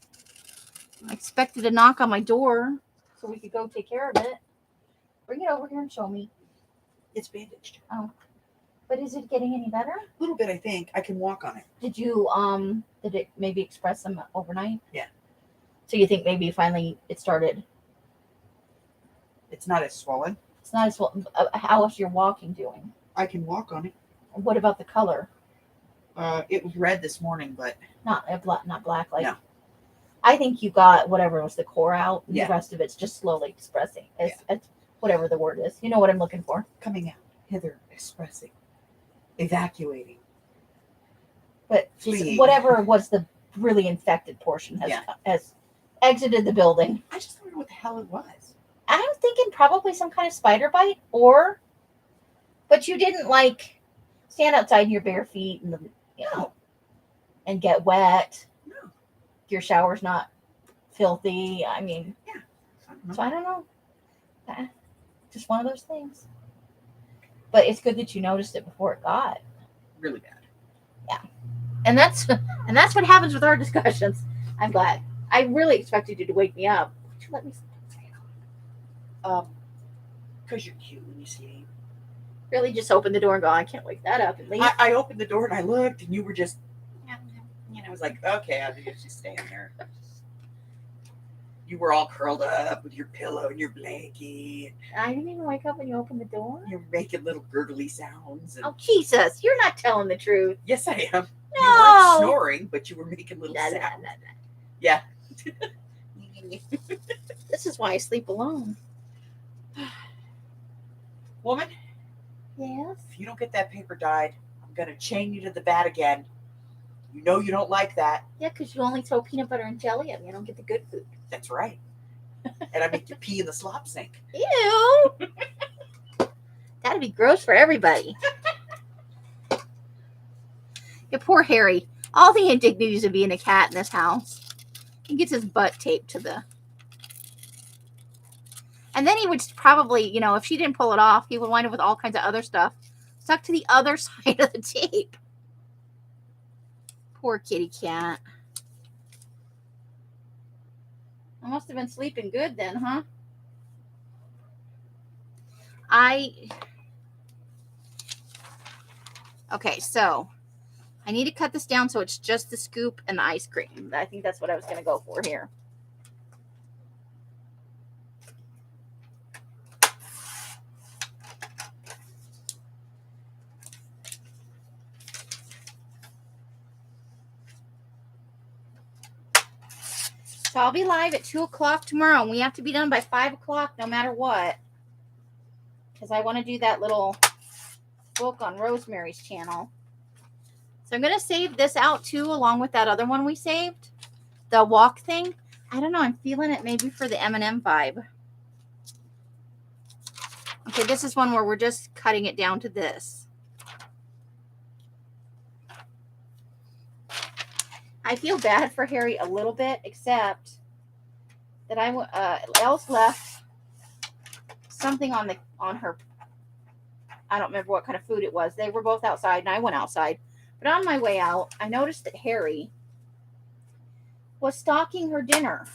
I expected a knock on my door so we could go take care of it. Bring it over here and show me. It's bandaged. Oh. But is it getting any better? A little bit, I think. I can walk on it. Did you, did it maybe express them overnight? Yeah. So you think maybe finally it started? It's not as swollen. It's not as well. How is your walking doing? I can walk on it. What about the color? It was red this morning, but Not not black. Like no. I think you got whatever was the core out, and Yeah. the rest of it's just slowly expressing. It's whatever the word is. You know what I'm looking for. Coming out, hither, expressing, evacuating. But Fleeing. whatever was the really infected portion has exited the building. I just don't know what the hell it was. I'm thinking probably some kind of spider bite, but you didn't like stand outside in your bare feet and and get wet. No. Your shower's not filthy. I mean, Yeah. so I don't know. Just one of those things. But it's good that you noticed it before it got Really bad. Yeah, and that's what happens with our discussions. I'm glad. I really expected you to wake me up. Would you let me? Because you're cute when you sleep. Really, just open the door and go. I can't wake that up and leave. I opened the door and I looked, and you were just, I was like, okay, I'll just stay in there. You were all curled up with your pillow and your blankie. I didn't even wake up when you opened the door. You're making little gurgly sounds. And Oh Jesus! You're not telling the truth. yes, I am. No. You weren't snoring, but you were making little Nah, sounds. nah, nah, nah. Yeah. This is why I sleep alone. Woman, Yes. if you don't get that paper dyed, I'm going to chain you to the vat again. You know you don't like that. Yeah, because you only throw peanut butter and jelly at me. I don't get the good food. That's right. And I make you pee in the slop sink. Ew. That'd be gross for everybody. Yeah, poor Harry. All the indignities of being a cat in this house. He gets his butt taped to the... And then he would probably, if she didn't pull it off, he would wind up with all kinds of other stuff stuck to the other side of the tape. Poor kitty cat. I must have been sleeping good then, huh? Okay, so I need to cut this down so it's just the scoop and the ice cream. I think that's what I was going to go for here. So I'll be live at 2 o'clock tomorrow, and we have to be done by 5 o'clock no matter what. Because I want to do that little book on Rosemary's channel. So I'm going to save this out too, along with that other one we saved. The walk thing. I don't know. I'm feeling it maybe for the M&M vibe. Okay, this is one where we're just cutting it down to this. I feel bad for Harry a little bit, except that Else left something on her. I don't remember what kind of food it was. They were both outside, and I went outside. But on my way out, I noticed that Harry was stalking her dinner.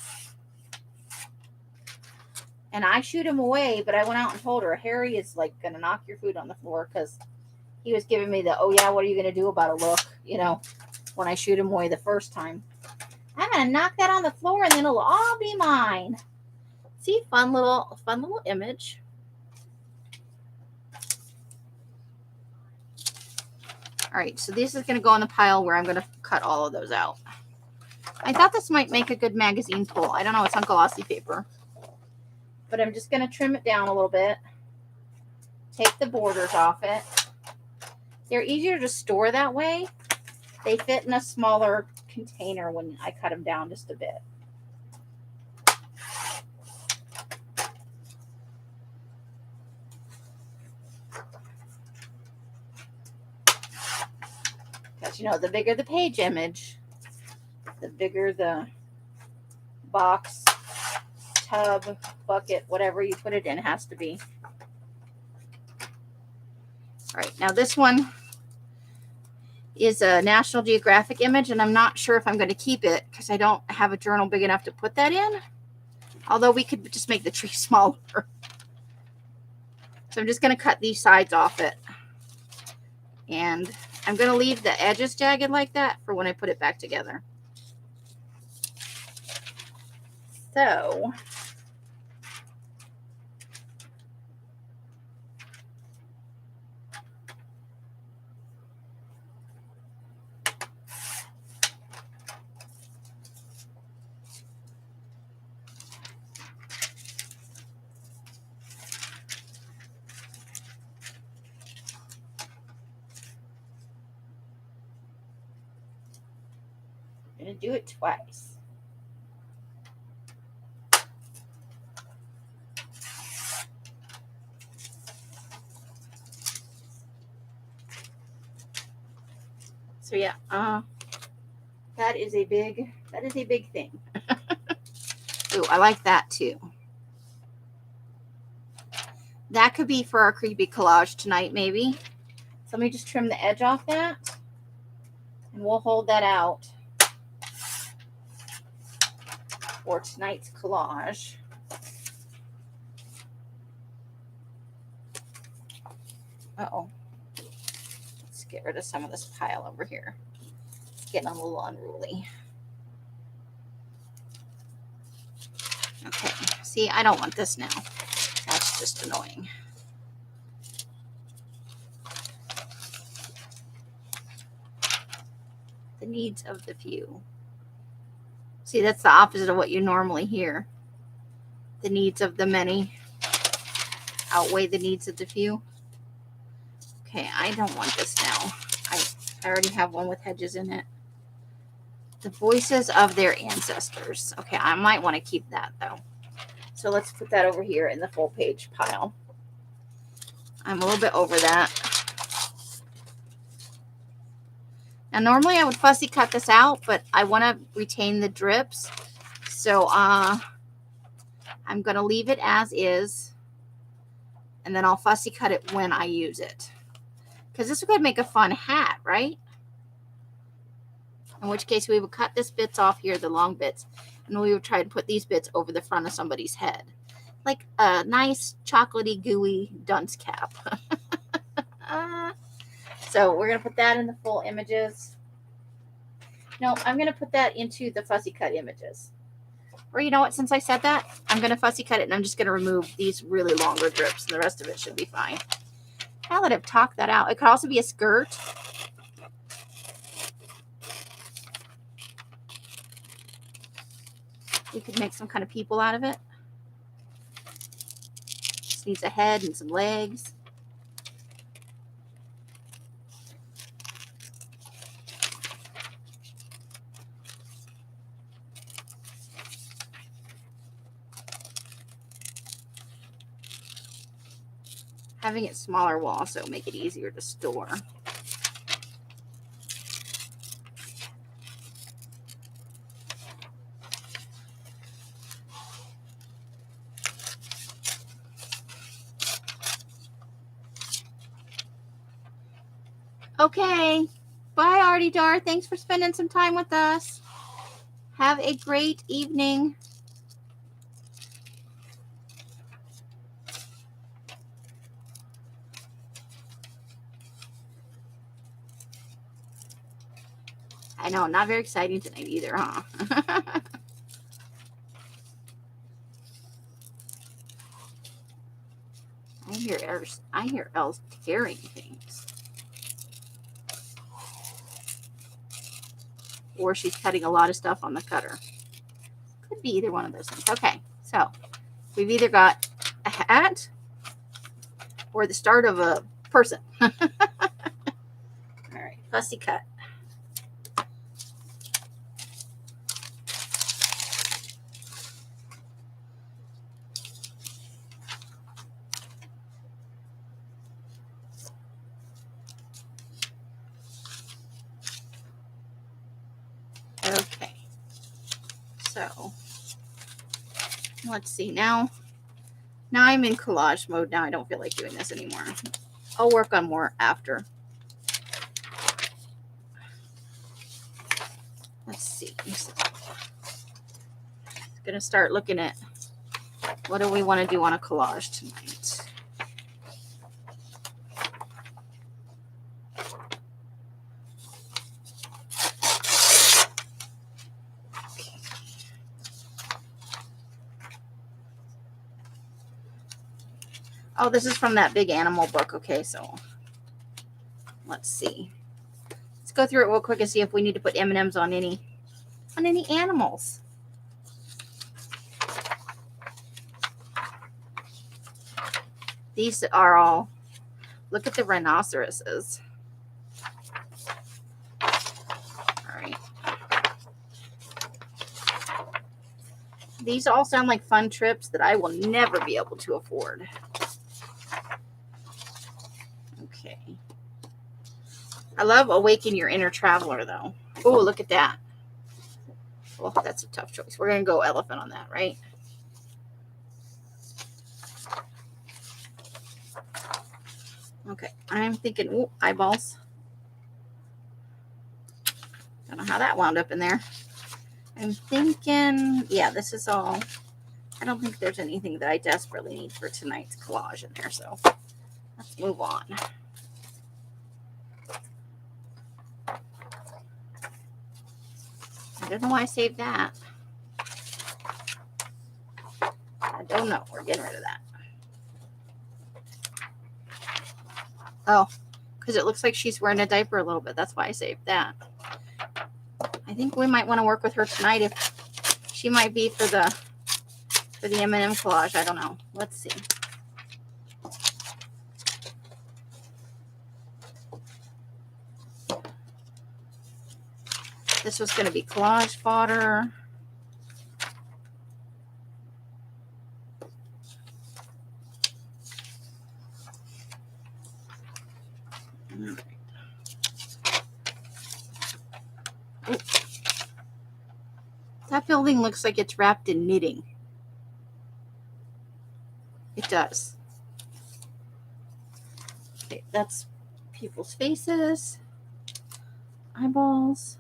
And I shooed him away, but I went out and told her, Harry is like going to knock your food on the floor, because he was giving me the, oh yeah, what are you going to do about a look, when I shoot him away the first time. I'm going to knock that on the floor, and then it'll all be mine. See, fun little image. All right, so this is going to go in the pile where I'm going to cut all of those out. I thought this might make a good magazine pull. I don't know, it's on glossy paper. But I'm just going to trim it down a little bit. Take the borders off it. They're easier to store that way. They fit in a smaller container when I cut them down just a bit. Because, the bigger the page image, the bigger the box, tub, bucket, whatever you put it in has to be. All right, now this one is a National Geographic image, and I'm not sure if I'm going to keep it because I don't have a journal big enough to put that in. Although we could just make the tree smaller. So I'm just going to cut these sides off it. And I'm going to leave the edges jagged like that for when I put it back together. So I'm going to do it twice. So yeah, that is a big thing. Ooh, I like that too. That could be for our creepy collage tonight, maybe. So let me just trim the edge off that, and we'll hold that out for tonight's collage. Uh-oh. Let's get rid of some of this pile over here. It's getting a little unruly. Okay, see, I don't want this now. That's just annoying. The needs of the few. See, that's the opposite of what you normally hear. The needs of the many outweigh the needs of the few. Okay, I don't want this now. I already have one with hedges in it. The voices of their ancestors. Okay, I might want to keep that though. So let's put that over here in the full page pile. I'm a little bit over that. Now normally I would fussy cut this out, but I want to retain the drips. So I'm going to leave it as is. And then I'll fussy cut it when I use it. Because this would make a fun hat, right? In which case we would cut this bits off here, the long bits. And we would try to put these bits over the front of somebody's head. Like a nice chocolatey, gooey dunce cap. So we're going to put that in the full images. No, I'm going to put that into the fussy cut images. Or you know what, since I said that, I'm going to fussy cut it and I'm just going to remove these really longer drips and the rest of it should be fine. Now that I've talked that out, it could also be a skirt. We could make some kind of people out of it. Just needs a head and some legs. Having it smaller will also make it easier to store. Okay. Bye, Artie Dar. Thanks for spending some time with us. Have a great evening. I know, not very exciting tonight either, huh? I hear Els tearing things. Or she's cutting a lot of stuff on the cutter. Could be either one of those things. Okay, so we've either got a hat or the start of a person. All right, fussy cut. Okay, so let's see now. Now I'm in collage mode. Now I don't feel like doing this anymore. I'll work on more after. Let's see. I'm gonna start looking at what do we want to do on a collage tonight. Oh, this is from that big animal book. Okay, so let's see. Let's go through it real quick and see if we need to put M&Ms on any animals. These are all, look at the rhinoceroses. All right. these all sound like fun trips that I will never be able to afford. Okay. I love Awaken Your Inner Traveler, though. Oh, look at that. Well, that's a tough choice. We're going to go elephant on that, right? Okay. I'm thinking, ooh, eyeballs. Don't know how that wound up in there. I'm thinking, yeah, this is all. I don't think there's anything that I desperately need for tonight's collage in there, so let's move on. I don't know why I saved that. I don't know. We're getting rid of that. Oh, because it looks like she's wearing a diaper a little bit. That's why I saved that. I think we might want to work with her tonight if she might be for the M&M collage. I don't know. Let's see. This was going to be collage fodder. That building looks like it's wrapped in knitting. It does. Okay, that's people's faces, eyeballs.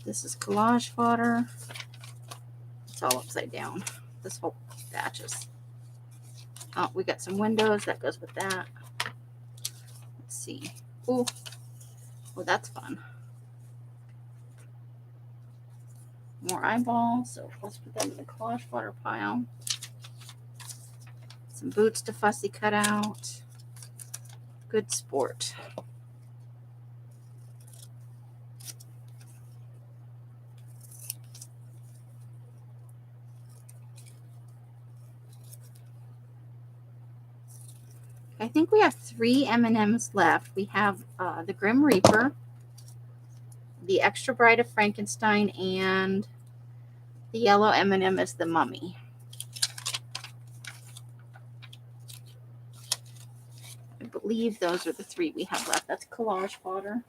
This is collage fodder. It's all upside down. This whole batch is. Oh, we got some windows. That goes with that. Let's see. Ooh. Oh, that's fun. More eyeballs. So let's put them in the collage fodder pile. Some boots to fussy cut out. Good sport. I think we have 3 M&Ms left. We have the Grim Reaper, the Extra Bride of Frankenstein, and the yellow M&M is the Mummy. I believe those are the 3 we have left. That's collage fodder.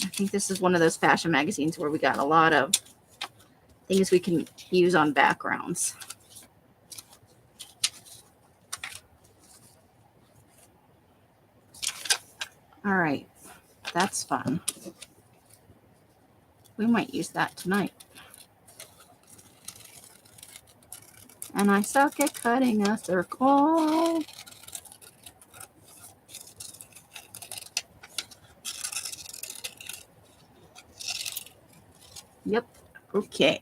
I think this is one of those fashion magazines where we got a lot of things we can use on backgrounds. All right, that's fun. We might use that tonight. And I suck at cutting a circle. Yep, okay.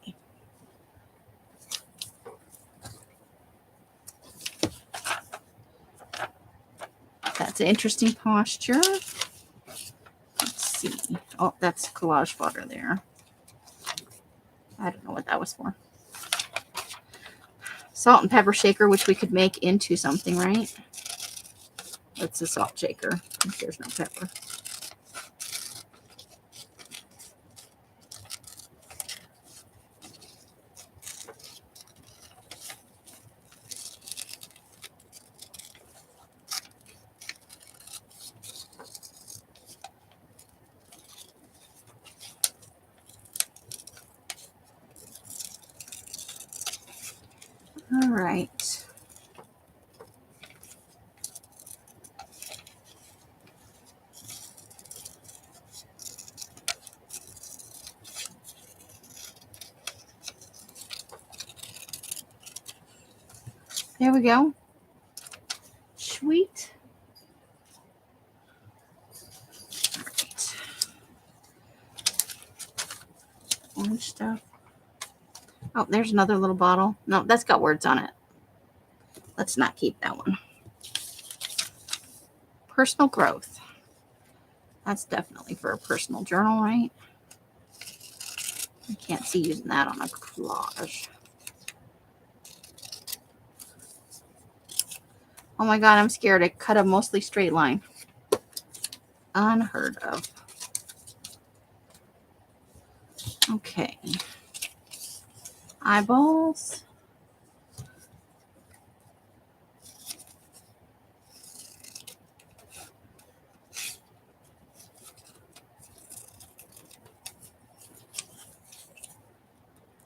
That's an interesting posture. Let's see. Oh, that's collage fodder there. I don't know what that was for. Salt and pepper shaker, which we could make into something, right? That's a salt shaker. If there's no pepper. All right. There we go. Sweet. All right. Orange stuff. Oh, there's another little bottle. No, that's got words on it. Let's not keep that one. Personal growth. That's definitely for a personal journal, right? I can't see using that on a collage. Oh my God, I'm scared. I cut a mostly straight line. Unheard of. Okay. Eyeballs.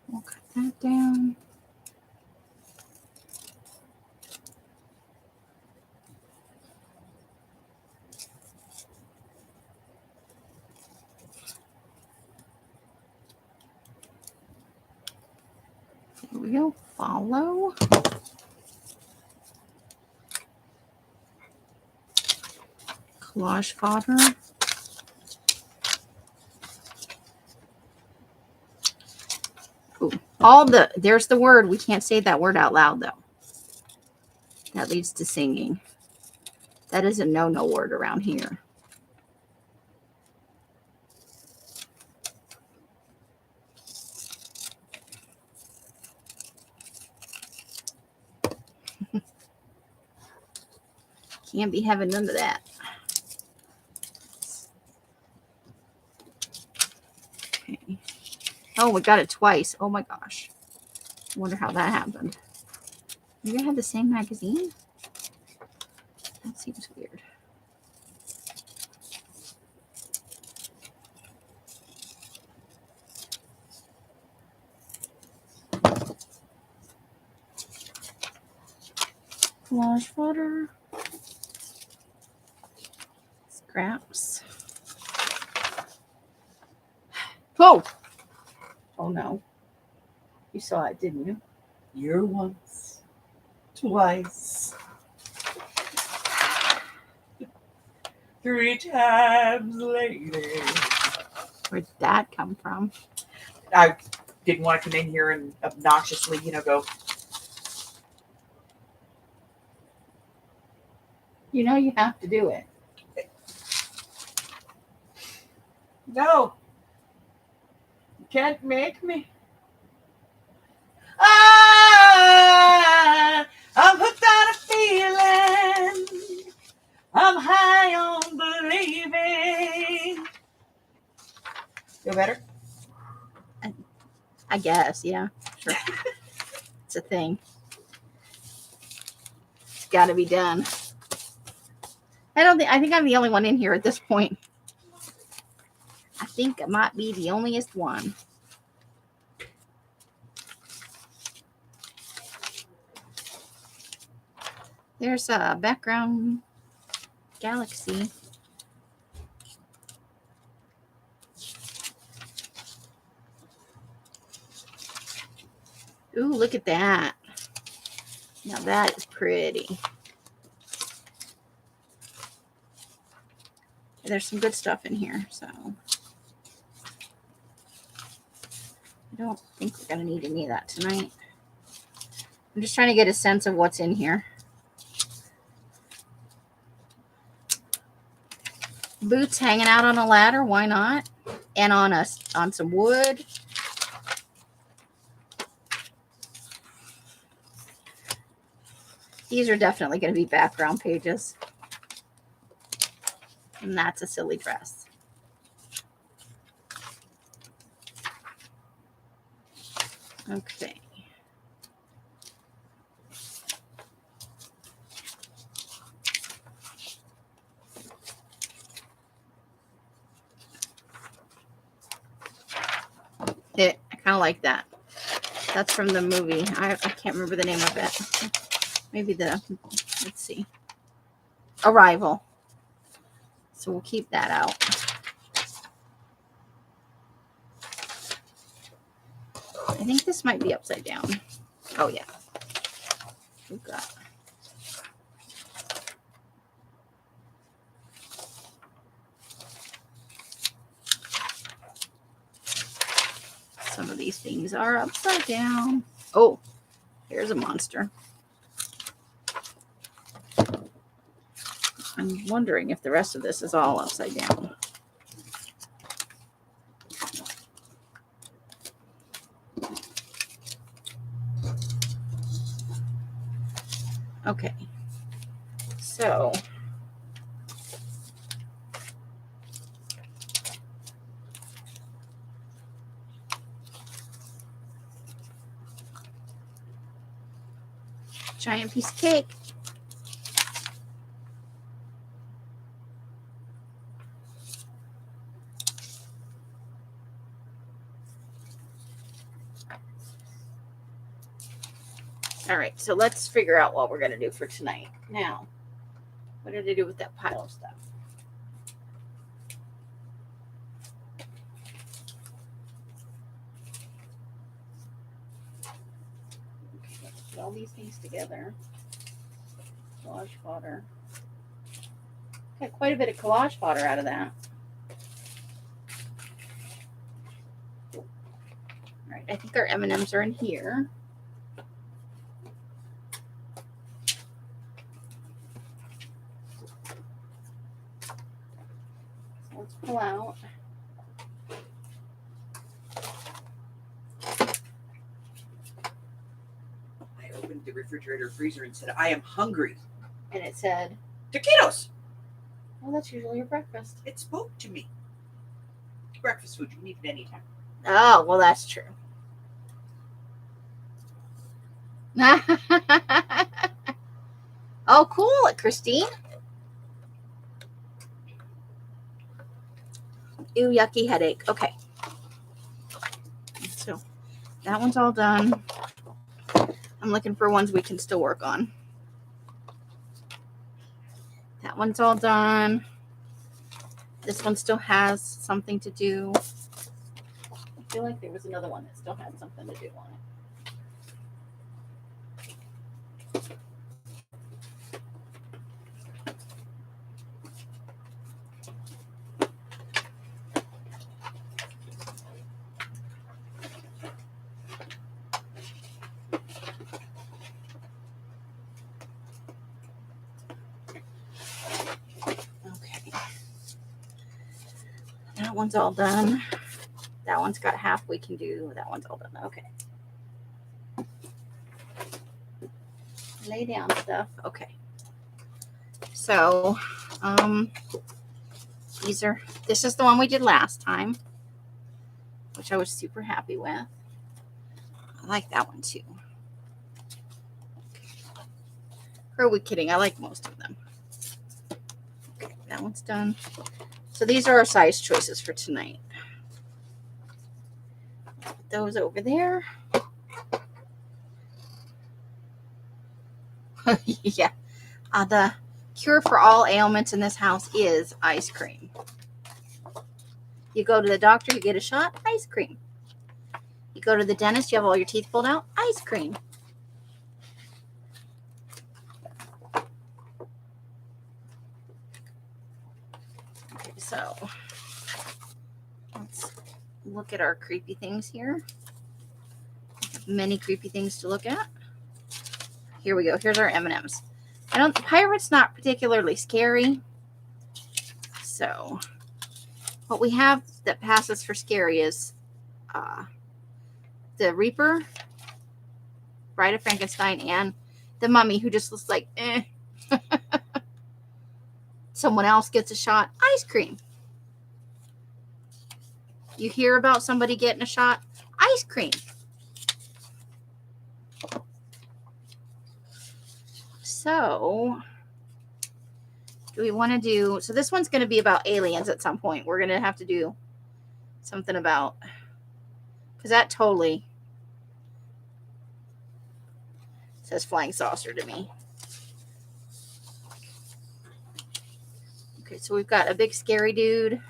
We'll cut that down. There we go. Follow. Collage fodder. Ooh. There's the word. We can't say that word out loud though. That leads to singing. That is a no word around here. Can't be having none of that. Okay. Oh, we got it twice. Oh my gosh. I wonder how that happened. Maybe I had the same magazine? That seems weird. Collage fodder. Scraps. Oh! Oh no. You saw it, didn't you? Year once, twice, 3 times later. Where'd that come from? I didn't want to come in here and obnoxiously, go. You know you have to do it. No, you can't make me. I'm hooked on a feeling. I'm high on believing. Feel better? I guess, yeah. Sure. It's a thing. It's got to be done. I think I'm the only one in here at this point. I think I might be the onlyest one. There's a background galaxy. Ooh, look at that. Now that is pretty. There's some good stuff in here, so I don't think we're going to need any of that tonight. I'm just trying to get a sense of what's in here. Boots hanging out on a ladder, why not? And on some wood. These are definitely going to be background pages. And that's a silly dress. Okay. I kind of like that. That's from the movie. I can't remember the name of it. Maybe let's see. Arrival. So we'll keep that out. I think this might be upside down. Oh, yeah. We've got. Some of these things are upside down. Oh, here's a monster. I'm wondering if the rest of this is all upside down. Okay. So Giant piece of cake. All right, so let's figure out what we're going to do for tonight. Now, what did I do with that pile of stuff? Okay, let's put all these things together. Collage fodder. Got quite a bit of collage fodder out of that. All right, I think our M&Ms are in here. So let's pull out. I opened the refrigerator freezer and said, I am hungry. And it said, Taquitos. well, that's usually your breakfast. It spoke to me. Breakfast food, you can eat it anytime. Oh, well, that's true. Oh, cool, Christine. Ew, yucky headache. Okay. So that one's all done. I'm looking for ones we can still work on. That one's all done. This one still has something to do. I feel like there was another one that still had something to do on it. Okay. That one's all done. That one's got half we can do. That one's all done. Okay. Lay down stuff. Okay. So, this is the one we did last time, which I was super happy with. I like that one too. Or are we kidding? I like most of them. Okay, that one's done. So these are our size choices for tonight. Put those over there. Yeah. The cure for all ailments in this house is ice cream. You go to the doctor, you get a shot, ice cream. You go to the dentist, you have all your teeth pulled out, ice cream. Okay, so let's look at our creepy things here. Many creepy things to look at. Here we go. Here's our M&Ms. Pirate's not particularly scary. So what we have that passes for scary is the Reaper, Bride of Frankenstein, and the Mummy, who just looks like, eh. Someone else gets a shot, ice cream. You hear about somebody getting a shot, ice cream. So, do we want to do, so this one's going to be about aliens at some point. We're going to have to do something about, because that totally says flying saucer to me. Okay, so we've got a big scary dude.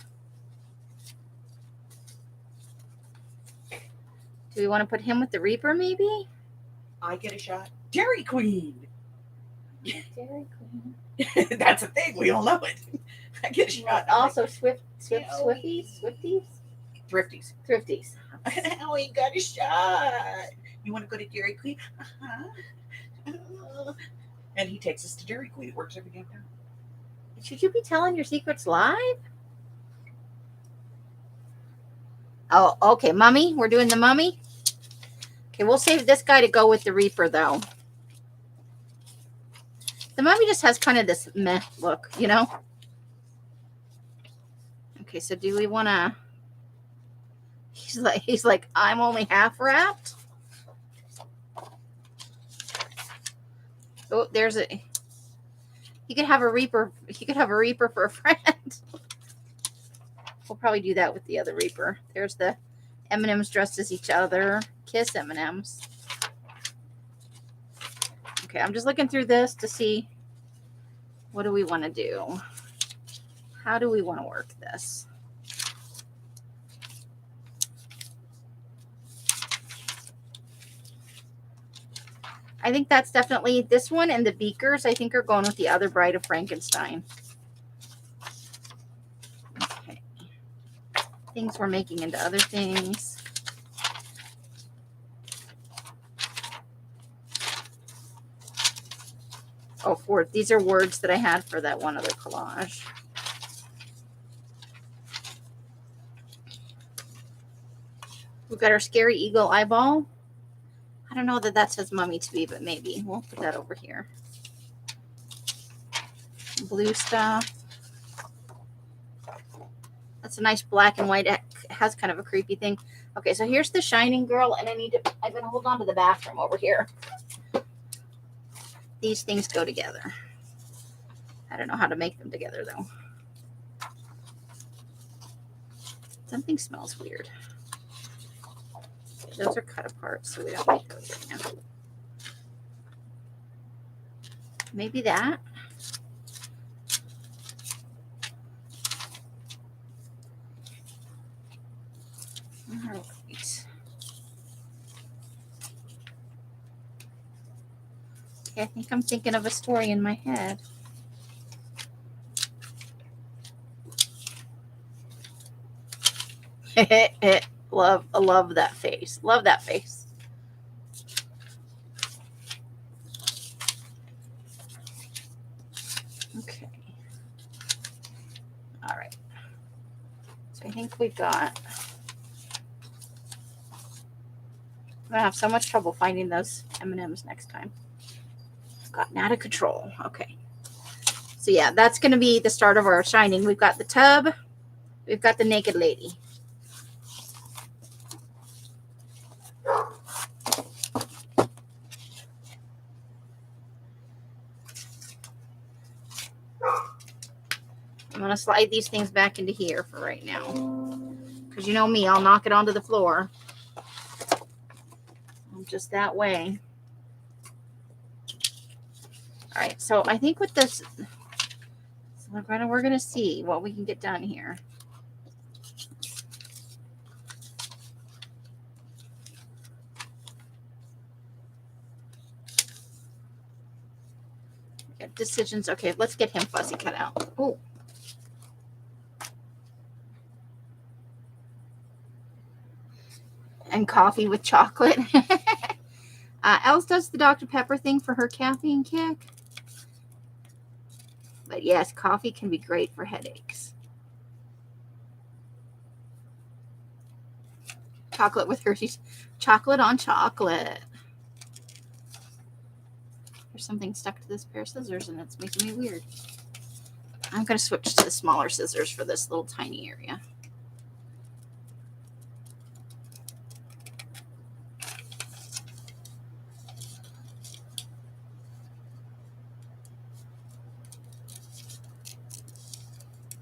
Do we want to put him with the Reaper maybe? I get a shot. Dairy Queen. Dairy Queen. That's a thing. We all know it. I get a shot. Also Swifties? Thrifties. Thrifties. Oh, you got a shot. You want to go to Dairy Queen? And he takes us to Dairy Queen. It works every damn time. Should you be telling your secrets live? Oh, okay. Mummy. We're doing the Mummy. Okay, we'll save this guy to go with the Reaper, though. The Mummy just has kind of this meh look, you know? Okay, so do we want to... He's like, I'm only half wrapped. Oh, there's a. You could have a reaper. You could have a reaper for a friend. We'll probably do that with the other reaper. There's the M&Ms dressed as each other. Kiss M&Ms. Okay, I'm just looking through this to see what do we want to do. How do we want to work this? I think that's definitely this one, and the beakers I think are going with the other Bride of Frankenstein. Okay. Things we're making into other things. Oh, these are words that I had for that one other collage. We've got our scary eagle eyeball. I don't know that that says mummy to be, but maybe. We'll put that over here. Blue stuff. That's a nice black and white. It has kind of a creepy thing. Okay, so here's the Shining Girl, and I'm going to hold on to the bathroom over here. These things go together. I don't know how to make them together, though. Something smells weird. Those are cut apart, so we don't make those right now. Maybe that. All right. Okay, I think I'm thinking of a story in my head. I love that face. Love that face. Okay. All right. So I think we've got. I'm gonna have so much trouble finding those M&Ms next time. I've gotten out of control. Okay. So yeah, that's gonna be the start of our Shining. We've got the tub. We've got the naked lady. I'm going to slide these things back into here for right now. Because you know me, I'll knock it onto the floor. I'm just that way. All right, so I think with this, so we're going to see what we can get done here. Get decisions. Okay, let's get him fuzzy cut out. Oh. And coffee with chocolate. Els does the Dr. Pepper thing for her caffeine kick. But yes, coffee can be great for headaches. Chocolate with Hershey's. Chocolate on chocolate. There's something stuck to this pair of scissors and it's making me weird. I'm going to switch to the smaller scissors for this little tiny area.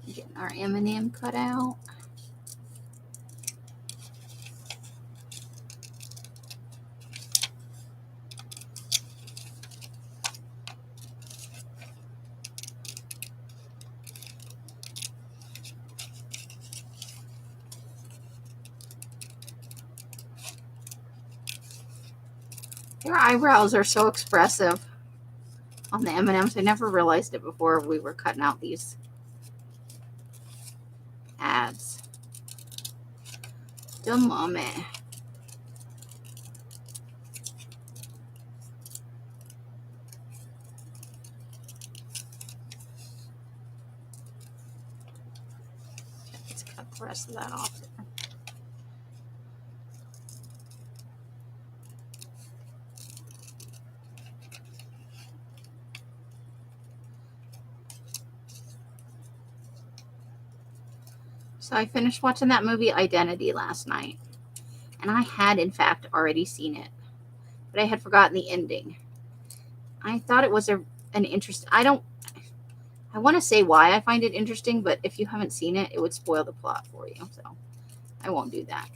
Getting our M&M cut out. Their eyebrows are so expressive on the M&Ms. I never realized it before we were cutting out these ads. The mommy. Let's cut the rest of that off there. So I finished watching that movie Identity last night. And I had, in fact, already seen it. But I had forgotten the ending. I thought it was an interest. I want to say why I find it interesting, but if you haven't seen it, it would spoil the plot for you. So I won't do that.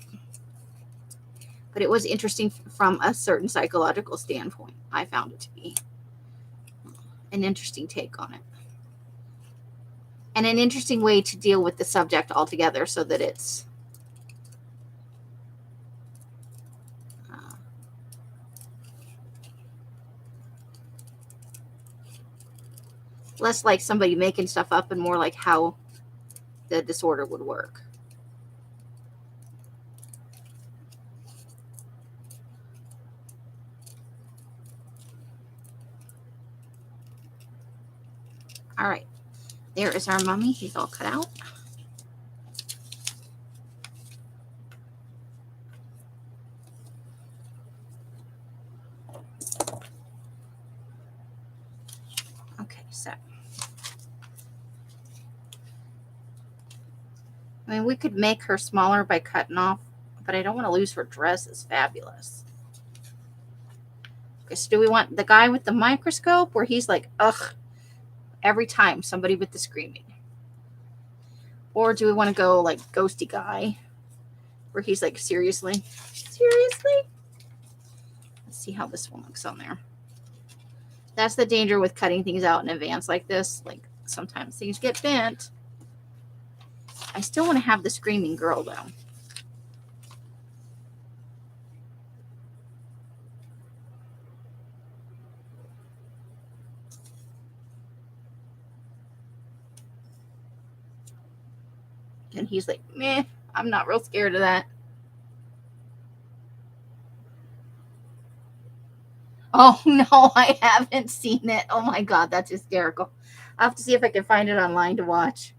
But it was interesting from a certain psychological standpoint. I found it to be an interesting take on it. And an interesting way to deal with the subject altogether so that it's less like somebody making stuff up and more like how the disorder would work. All right. There is our mummy. He's all cut out. Okay, so I mean, we could make her smaller by cutting off, but I don't want to lose her dress. It's fabulous. Okay, so do we want the guy with the microscope where he's like, ugh, every time somebody with the screaming? Or do we want to go like ghosty guy where he's like, seriously? Seriously? Let's see how this one looks on there. That's the danger with cutting things out in advance like this. Like sometimes things get bent. I still want to have the screaming girl though. And he's like, meh, I'm not real scared of that. Oh, no, I haven't seen it. Oh, my God, that's hysterical. I'll have to see if I can find it online to watch.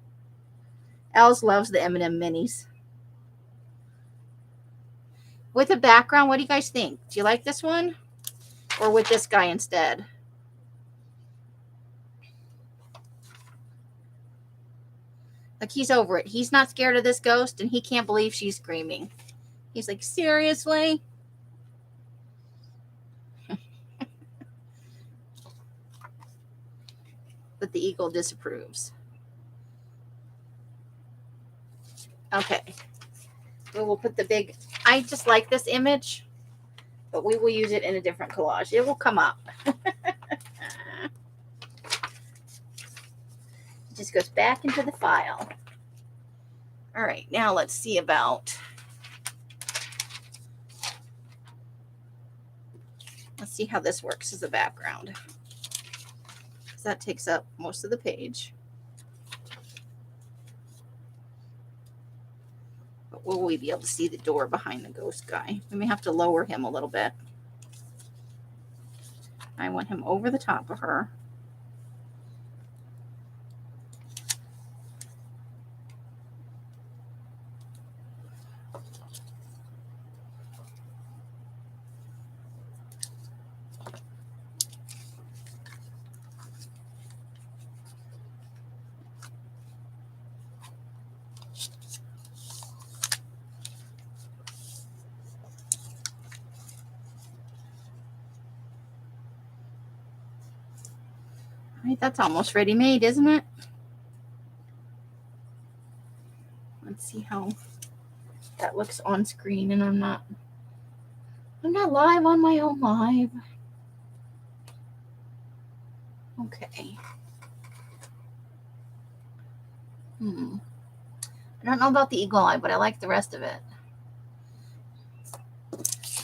Els loves the M&M minis. With a background, what do you guys think? Do you like this one? Or with this guy instead? Like, he's over it. He's not scared of this ghost, and he can't believe she's screaming. He's like, seriously? But the eagle disapproves. Okay. We will put the big... I just like this image, but we will use it in a different collage. It will come up. It just goes back into the file. All right, now let's see about... Let's see how this works as a background. Because that takes up most of the page. But will we be able to see the door behind the ghost guy? We may have to lower him a little bit. I want him over the top of her. All right, that's almost ready made, isn't it? Let's see how that looks on screen, and I'm not live on my own live. Okay. I don't know about the eagle eye, but I like the rest of it.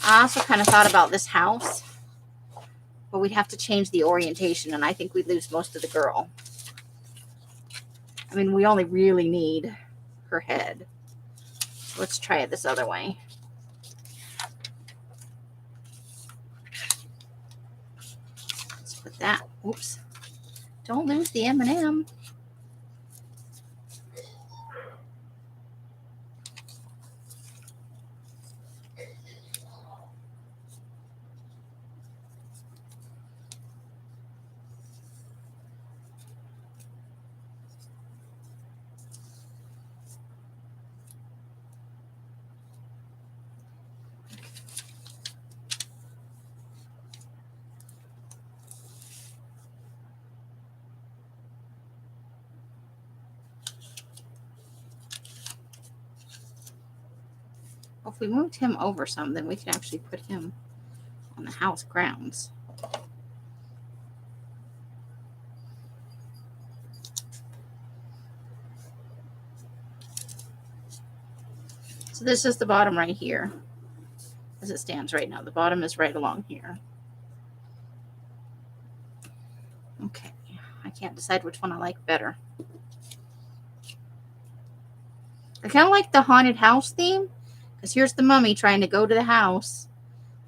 I also kind of thought about this house, but we'd have to change the orientation, and I think we'd lose most of the girl. I mean, we only really need her head. Let's try it this other way. Let's put that. Oops. Don't lose the M&M. Well, if we moved him over some, then we could actually put him on the house grounds. So this is the bottom right here, as it stands right now. The bottom is right along here. Okay, I can't decide which one I like better. I kind of like the haunted house theme, because here's the mummy trying to go to the house.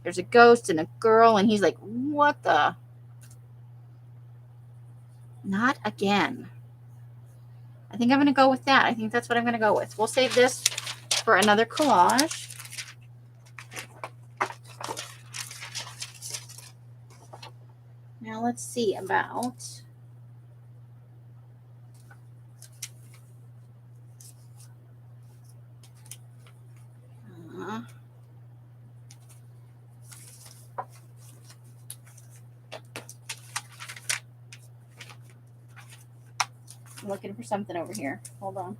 There's a ghost and a girl, and he's like, what the? Not again. I think I'm going to go with that. I think that's what I'm going to go with. We'll save this for another collage. Now let's see about... I'm looking for something over here. Hold on.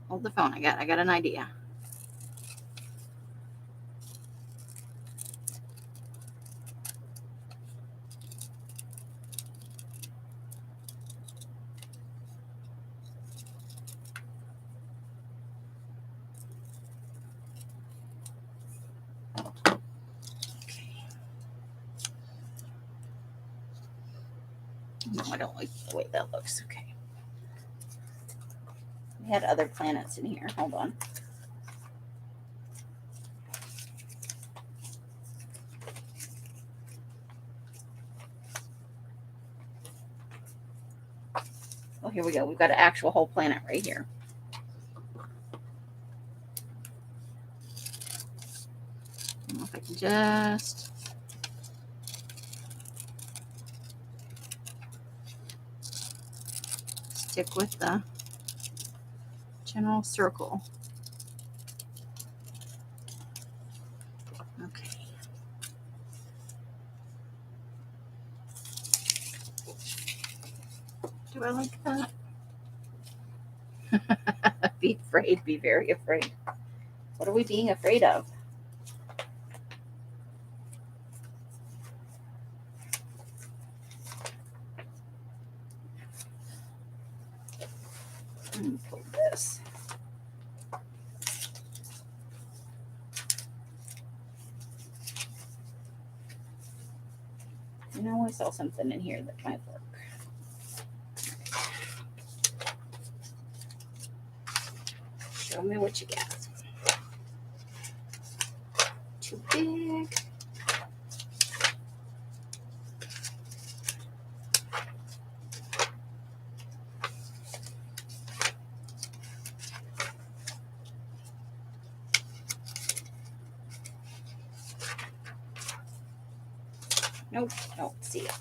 Hold the phone. I got an idea. No, I don't like the way that looks. Okay. We had other planets in here. Hold on. Oh, here we go. We've got an actual whole planet right here. I don't know if I can just... stick with the general circle. Okay. Do I like that? Be afraid. Be very afraid. What are we being afraid of? Pull this. You know, I saw something in here that might work. Show me what you got. Too big. Nope, don't see it.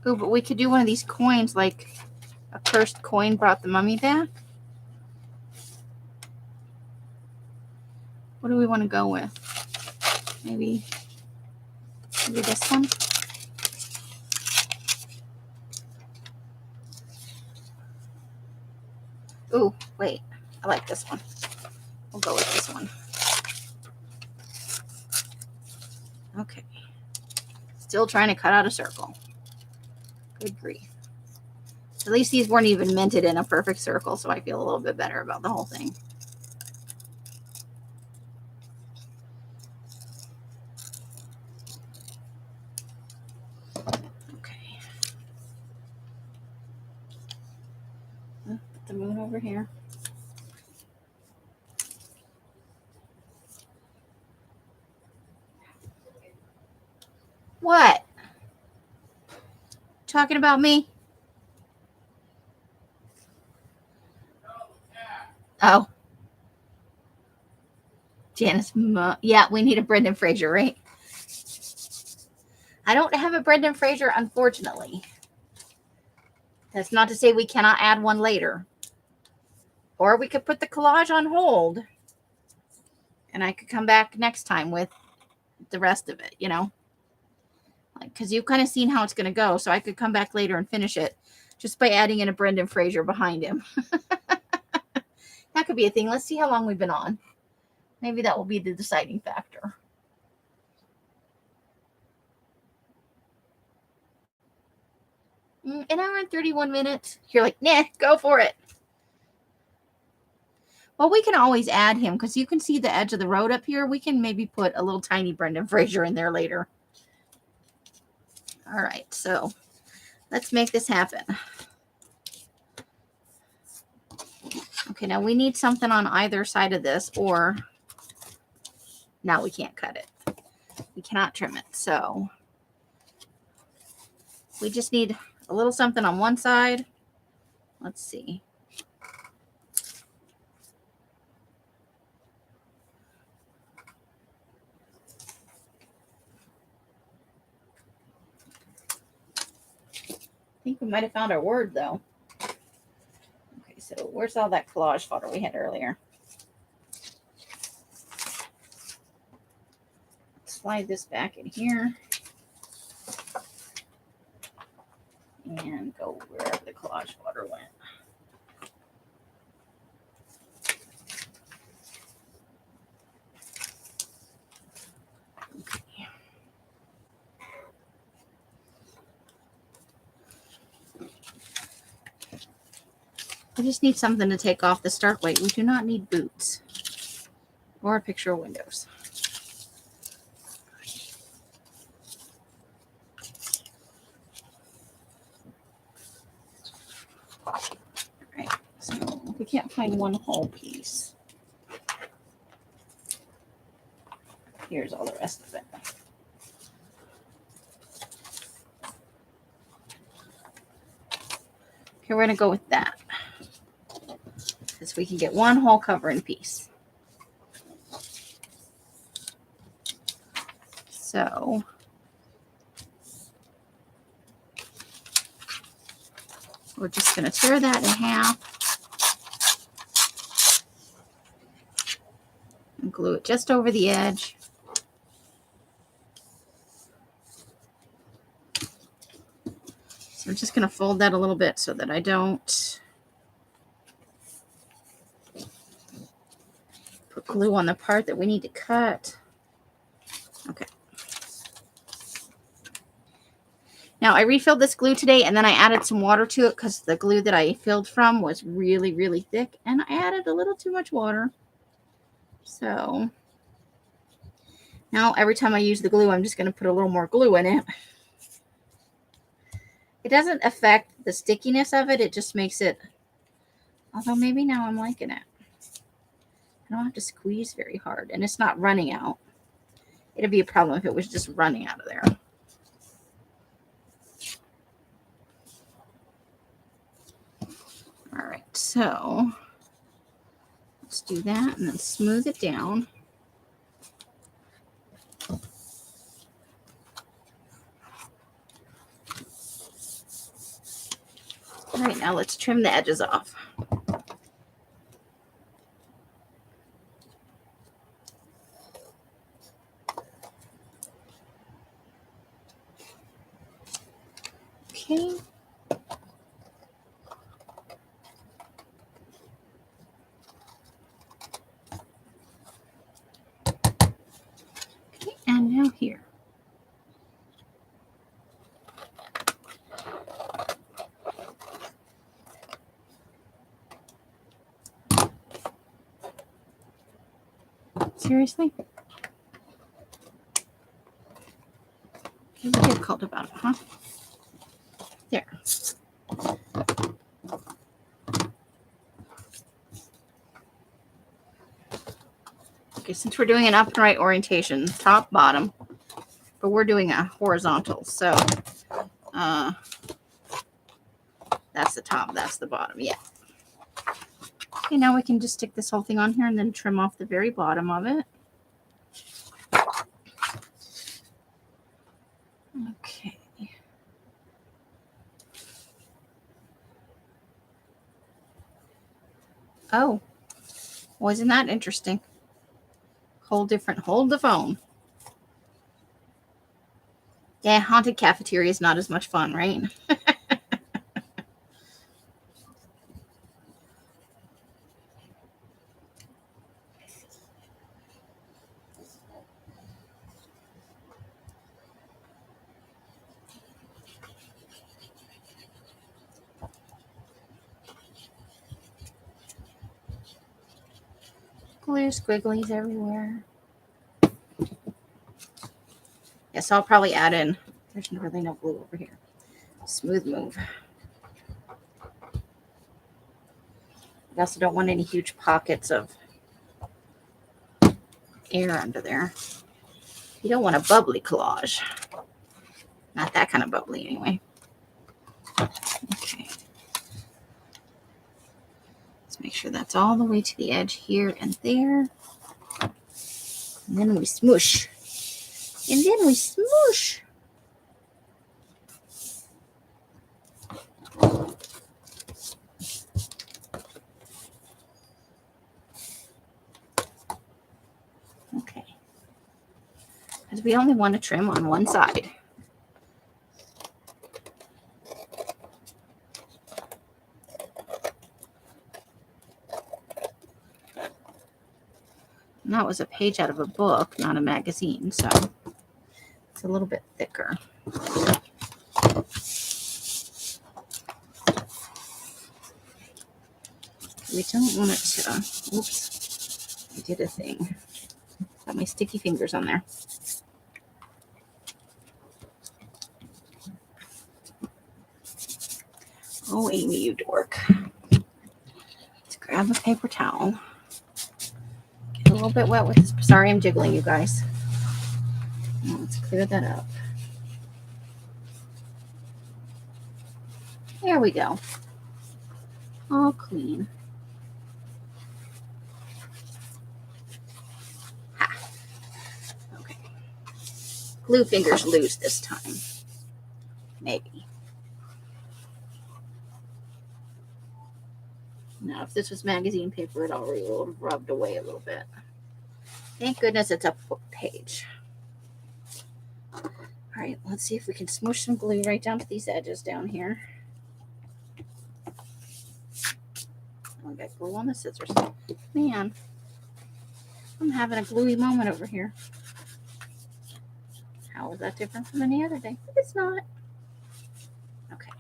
Oh, but we could do one of these coins, like a cursed coin brought the mummy back. What do we want to go with? Maybe this one? Ooh, wait. I like this one. We'll go with this one. Okay. Still trying to cut out a circle. Good grief. At least these weren't even minted in a perfect circle, so I feel a little bit better about the whole thing. Okay. Put the moon over here. What? Talking about me? Oh. Janice, yeah, we need a Brendan Fraser, right? I don't have a Brendan Fraser, unfortunately. That's not to say we cannot add one later. Or we could put the collage on hold. And I could come back next time with the rest of it, you know. Like, because you've kind of seen how it's going to go. So I could come back later and finish it just by adding in a Brendan Fraser behind him. That could be a thing. Let's see how long we've been on. Maybe that will be the deciding factor. An hour and 31 minutes. You're like, nah, go for it. Well, we can always add him because you can see the edge of the road up here. We can maybe put a little tiny Brendan Fraser in there later. All right, so let's make this happen. Okay, now we need something on either side of this, or now we can't cut it. We cannot trim it, so we just need a little something on one side. Let's see. I think we might have found our word, though. Okay, so where's all that collage photo we had earlier? Slide this back in here. And go wherever the collage photo went. Okay. I just need something to take off the start weight. We do not need boots or a picture of windows. All right, so we can't find one whole piece. Here's all the rest of it. Okay, we're gonna go with that. Because we can get one whole covering piece. So we're just going to tear that in half and glue it just over the edge. So I'm just going to fold that a little bit so that I don't put glue on the part that we need to cut. Okay. Now I refilled this glue today and then I added some water to it because the glue that I filled from was really, really thick and I added a little too much water. So now every time I use the glue, I'm just going to put a little more glue in it. It doesn't affect the stickiness of it. It just makes it, although maybe now I'm liking it. I don't have to squeeze very hard and it's not running out. It'd be a problem if it was just running out of there. All right, so let's do that and then smooth it down. All right, now let's trim the edges off. Okay. Okay, and now here. Seriously? Okay, we get called about it, huh? There. Okay, since we're doing an up and right orientation, top, bottom, but we're doing a horizontal, so that's the top, that's the bottom, yeah. Okay, now we can just stick this whole thing on here and then trim off the very bottom of it. Okay. Oh, wasn't that interesting? Whole different. Hold the phone. Yeah, haunted cafeteria is not as much fun, right? Glue squigglies everywhere. Yes, I'll probably add in. There's really no glue over here. Smooth move. I also don't want any huge pockets of air under there. You don't want a bubbly collage. Not that kind of bubbly, anyway. Okay. Let's make sure that's all the way to the edge here and there. And then we smoosh. And then we smoosh. Okay. Because we only want to trim on one side. And that was a page out of a book, not a magazine, so it's a little bit thicker. We don't want it to, oops, I did a thing. Got my sticky fingers on there. Oh, Amy, you dork. Let's grab a paper towel. Get a little bit wet with this. Sorry, I'm jiggling, you guys. Now let's clear that up. There we go. All clean. Ha. Okay. Glue fingers loose this time. Maybe. Now, if this was magazine paper, it already would have rubbed away a little bit. Thank goodness it's a book page. All right, let's see if we can smoosh some glue right down to these edges down here. I got glue on the scissors. Man, I'm having a gluey moment over here. How is that different from any other day? It's not. Okay.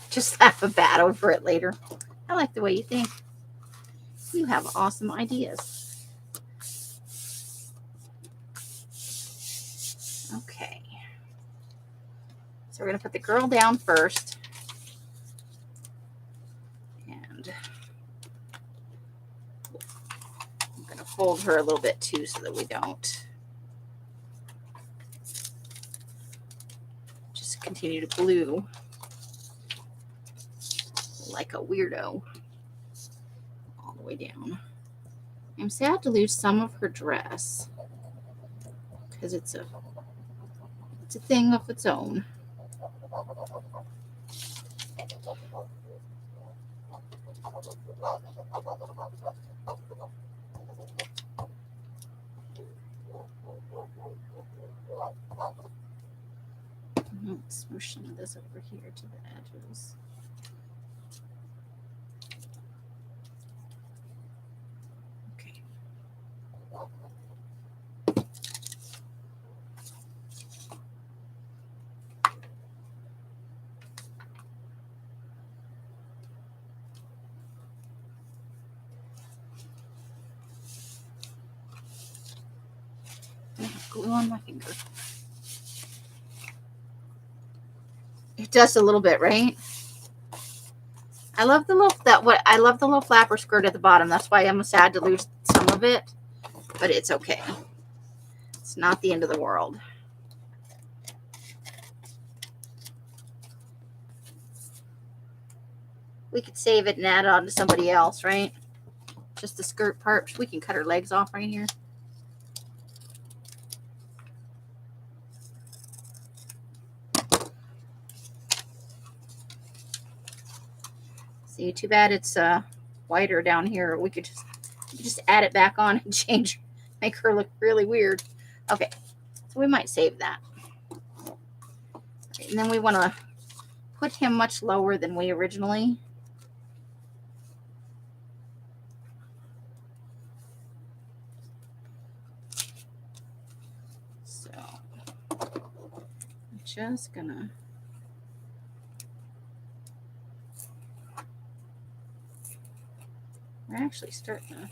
Just laugh a bat over it later. I like the way you think. You have awesome ideas. Okay. So we're going to put the girl down first. And I'm going to fold her a little bit too so that we don't just continue to glue like a weirdo all the way down. I'm sad to lose some of her dress because it's a thing of its own. Smoosh some of this over here to the edges. Okay. I have glue on my finger. It does a little bit, right? I love the little flapper skirt at the bottom. That's why I'm sad to lose some of it, but it's okay. It's not the end of the world. We could save it and add it on to somebody else, right? Just the skirt part. We can cut her legs off right here. See, too bad it's whiter down here. We could just add it back on and change, make her look really weird. Okay, so we might save that. Okay, and then we want to put him much lower than we originally. So I'm just gonna we're actually starting to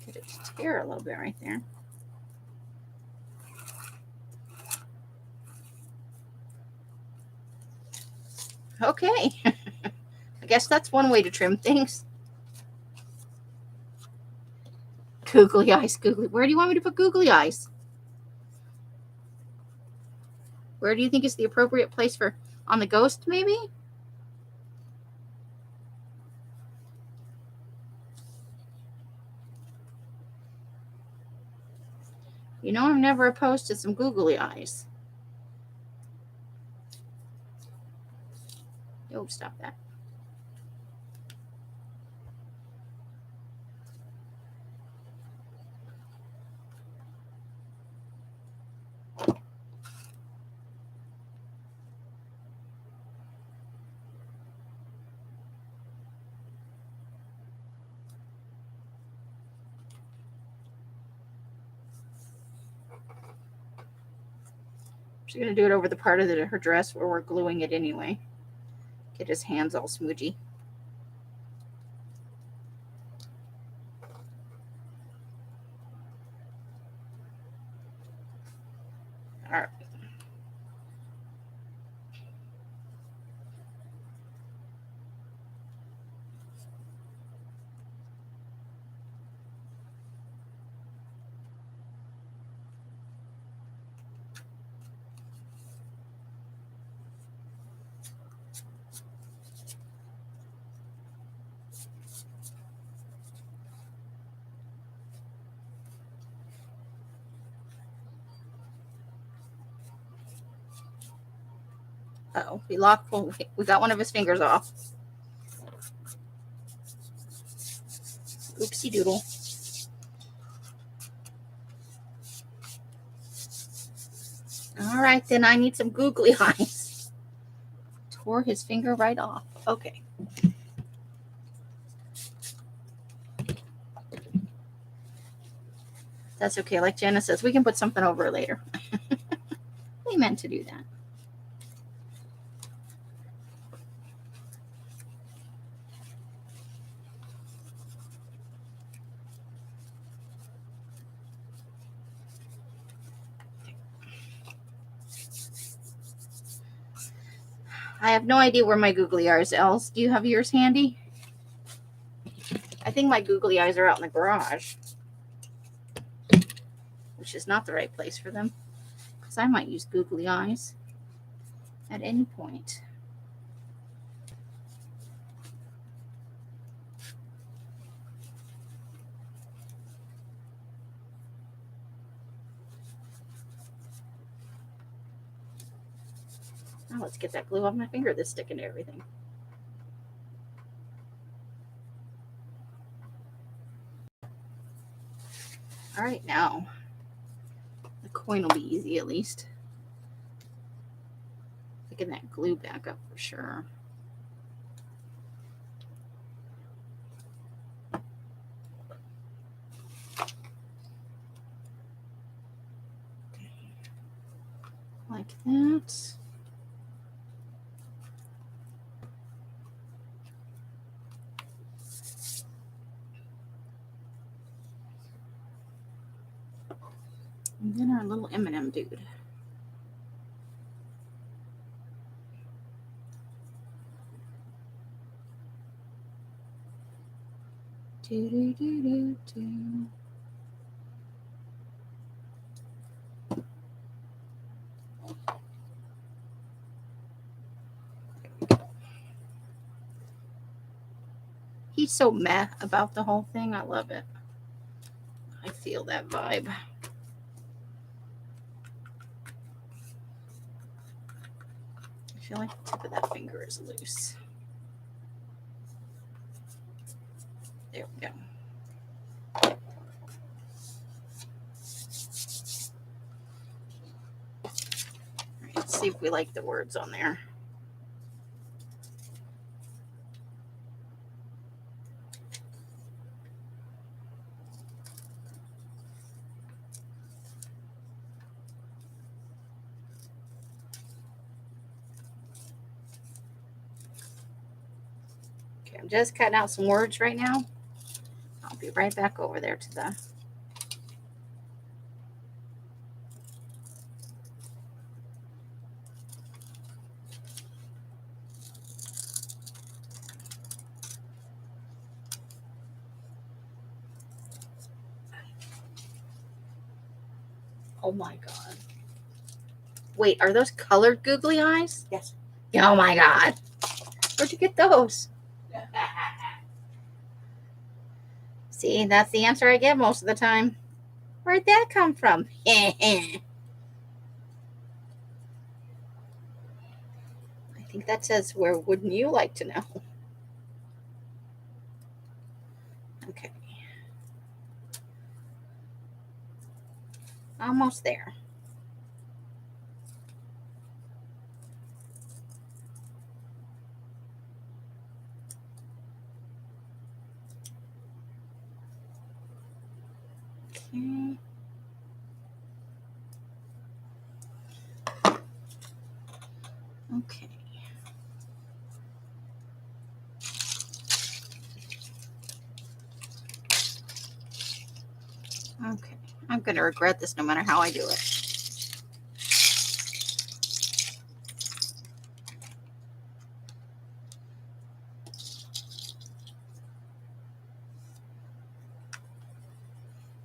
get it to tear a little bit right there. Okay. I guess that's one way to trim things. Googly eyes, googly. Where do you want me to put googly eyes? Where do you think is the appropriate place for on the ghost, maybe? You know, I'm never opposed to some googly eyes. Oh, stop that. She's going to do it over the part of her dress where we're gluing it anyway. Get his hands all smoochy. All right. Uh-oh, we got one of his fingers off. Oopsie doodle. All right, then I need some googly eyes. Tore his finger right off. Okay. That's okay. Like Jenna says, we can put something over it later. We meant to do that. I have no idea where my googly eyes are. Els, do you have yours handy? I think my googly eyes are out in the garage, which is not the right place for them, because I might use googly eyes at any point. Now let's get that glue off my finger that's sticking to everything. All right, now the coin will be easy at least. Picking that glue back up for sure. Like that. And then our little M&M dude. Do, do, do, do, do. He's so meh about the whole thing. I love it. I feel that vibe. I feel like the tip of that finger is loose. There we go. Let's see if we like the words on there. Okay, I'm just cutting out some words right now. I'll be right back over there to the... Oh my God. Wait, are those colored googly eyes? Yes. Oh my God. Where'd you get those? See, that's the answer I get most of the time. Where'd that come from? I think that says, where wouldn't you like to know? Okay. Almost there. Okay. Okay. Okay. I'm going to regret this no matter how I do it.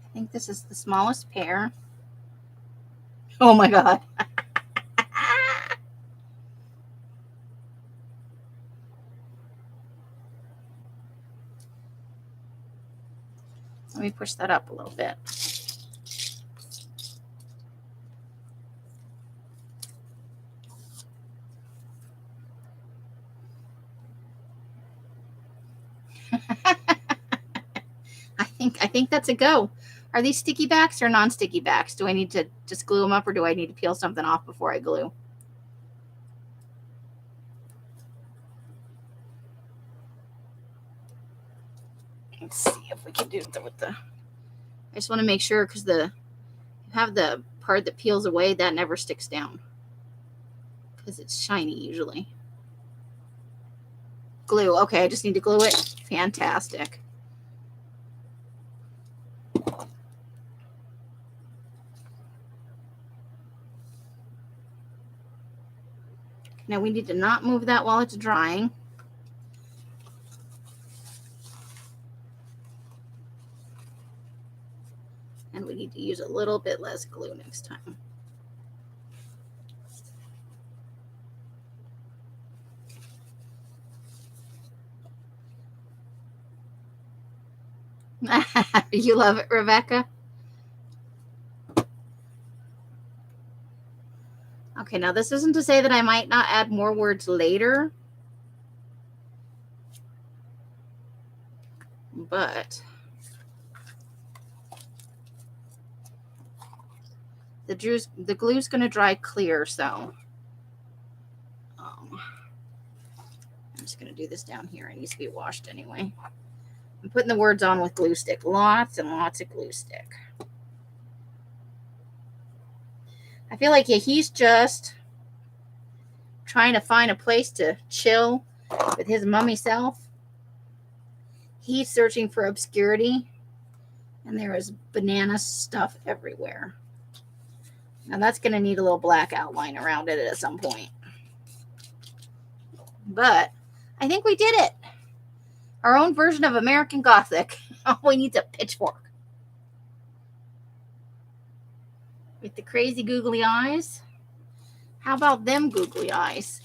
I think this is the smallest pair. Oh my God. Let me push that up a little bit. I think that's a go. Are these sticky backs or non-sticky backs? Do I need to just glue them up or do I need to peel something off before I glue? Let's see if we can do it with the... I just want to make sure because you have the part that peels away, that never sticks down because it's shiny usually. Glue. Okay, I just need to glue it. Fantastic. Now we need to not move that while it's drying. And we need to use a little bit less glue next time. You love it, Rebecca? Okay, now this isn't to say that I might not add more words later. But the glue's going to dry clear, so I'm just going to do this down here. It needs to be washed anyway. I'm putting the words on with glue stick. Lots and lots of glue stick. I feel like he's just trying to find a place to chill with his mummy self. He's searching for obscurity, and there is banana stuff everywhere. Now that's going to need a little black outline around it at some point. But I think we did it. Our own version of American Gothic. All we need is a pitchfork. With the crazy googly eyes. How about them googly eyes?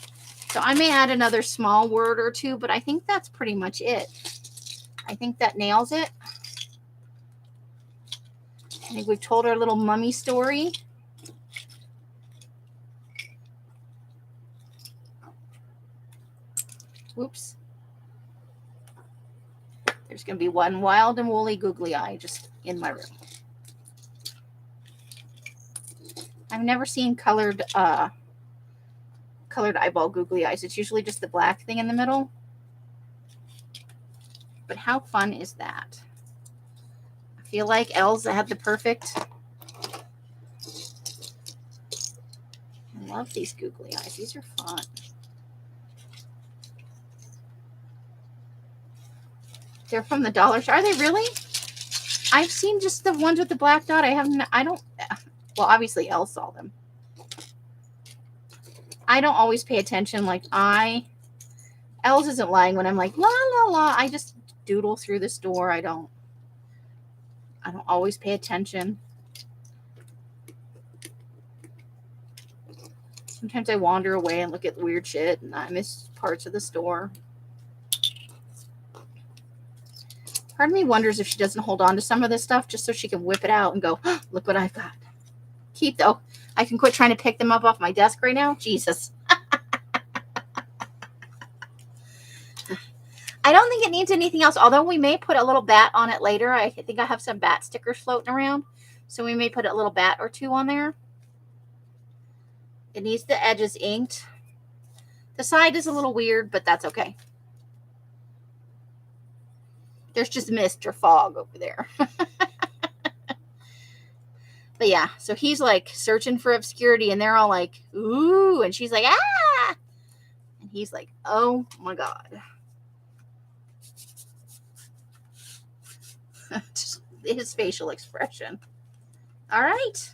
So I may add another small word or two, but I think that's pretty much it. I think that nails it. I think we've told our little mummy story. Whoops. There's going to be one wild and woolly googly eye just in my room. I've never seen colored eyeball googly eyes. It's usually just the black thing in the middle. But how fun is that? I feel like Elsa had the perfect. I love these googly eyes. These are fun. They're from the dollar store. Are they really? I've seen just the ones with the black dot. Well, obviously Elle saw them. I don't always pay attention. Els isn't lying when I'm like, la, la, la. I just doodle through the store. I don't always pay attention. Sometimes I wander away and look at weird shit and I miss parts of the store. Part of me wonders if she doesn't hold on to some of this stuff just so she can whip it out and go, oh, look what I've got. Keep though. I can quit trying to pick them up off my desk right now. Jesus. I don't think it needs anything else, although we may put a little bat on it later. I think I have some bat stickers floating around, so we may put a little bat or two on there. It needs the edges inked. The side is a little weird, but that's okay. There's just mist or fog over there. But yeah, so he's like searching for obscurity, and they're all like, ooh, and she's like, ah! And he's like, oh my God. Just his facial expression. All right.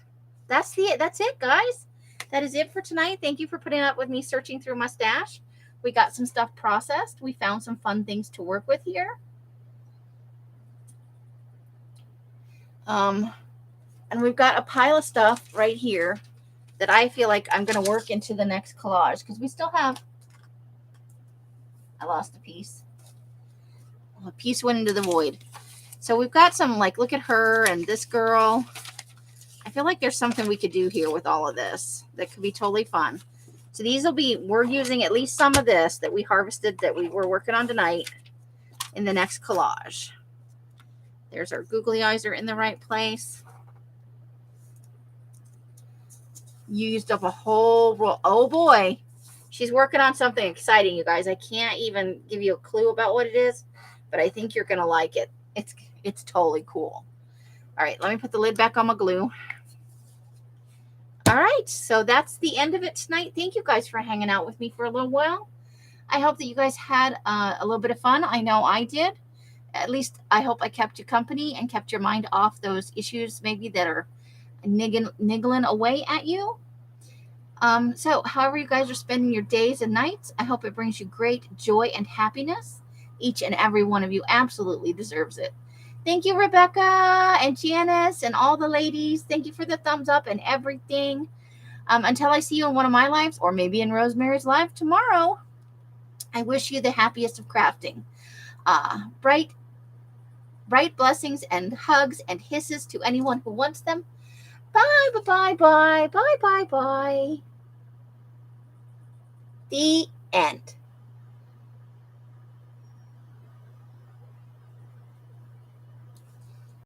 That's it, guys. That is it for tonight. Thank you for putting up with me searching through my stash. We got some stuff processed. We found some fun things to work with here. And we've got a pile of stuff right here that I feel like I'm going to work into the next collage because we still have. I lost a piece. A piece went into the void. So we've got some, like, look at her and this girl. I feel like there's something we could do here with all of this that could be totally fun. So we're using at least some of this that we harvested that we were working on tonight in the next collage. There's our googly eyes are in the right place. You used up a whole roll. Oh boy. She's working on something exciting, you guys. I can't even give you a clue about what it is, but I think you're going to like it. It's totally cool. All right, let me put the lid back on my glue. All right, so that's the end of it tonight. Thank you guys for hanging out with me for a little while. I hope that you guys had a little bit of fun. I know I did. At least I hope I kept you company and kept your mind off those issues maybe that are niggling away at you. So however you guys are spending your days and nights, I hope it brings you great joy and happiness. Each and every one of you absolutely deserves it. Thank you, Rebecca and Janice and all the ladies. Thank you for the thumbs up and everything. Until I see you in one of my lives or maybe in Rosemary's live tomorrow, I wish you the happiest of crafting. Bright blessings and hugs and hisses to anyone who wants them. Bye, bye, bye, bye, bye, bye, bye. The end.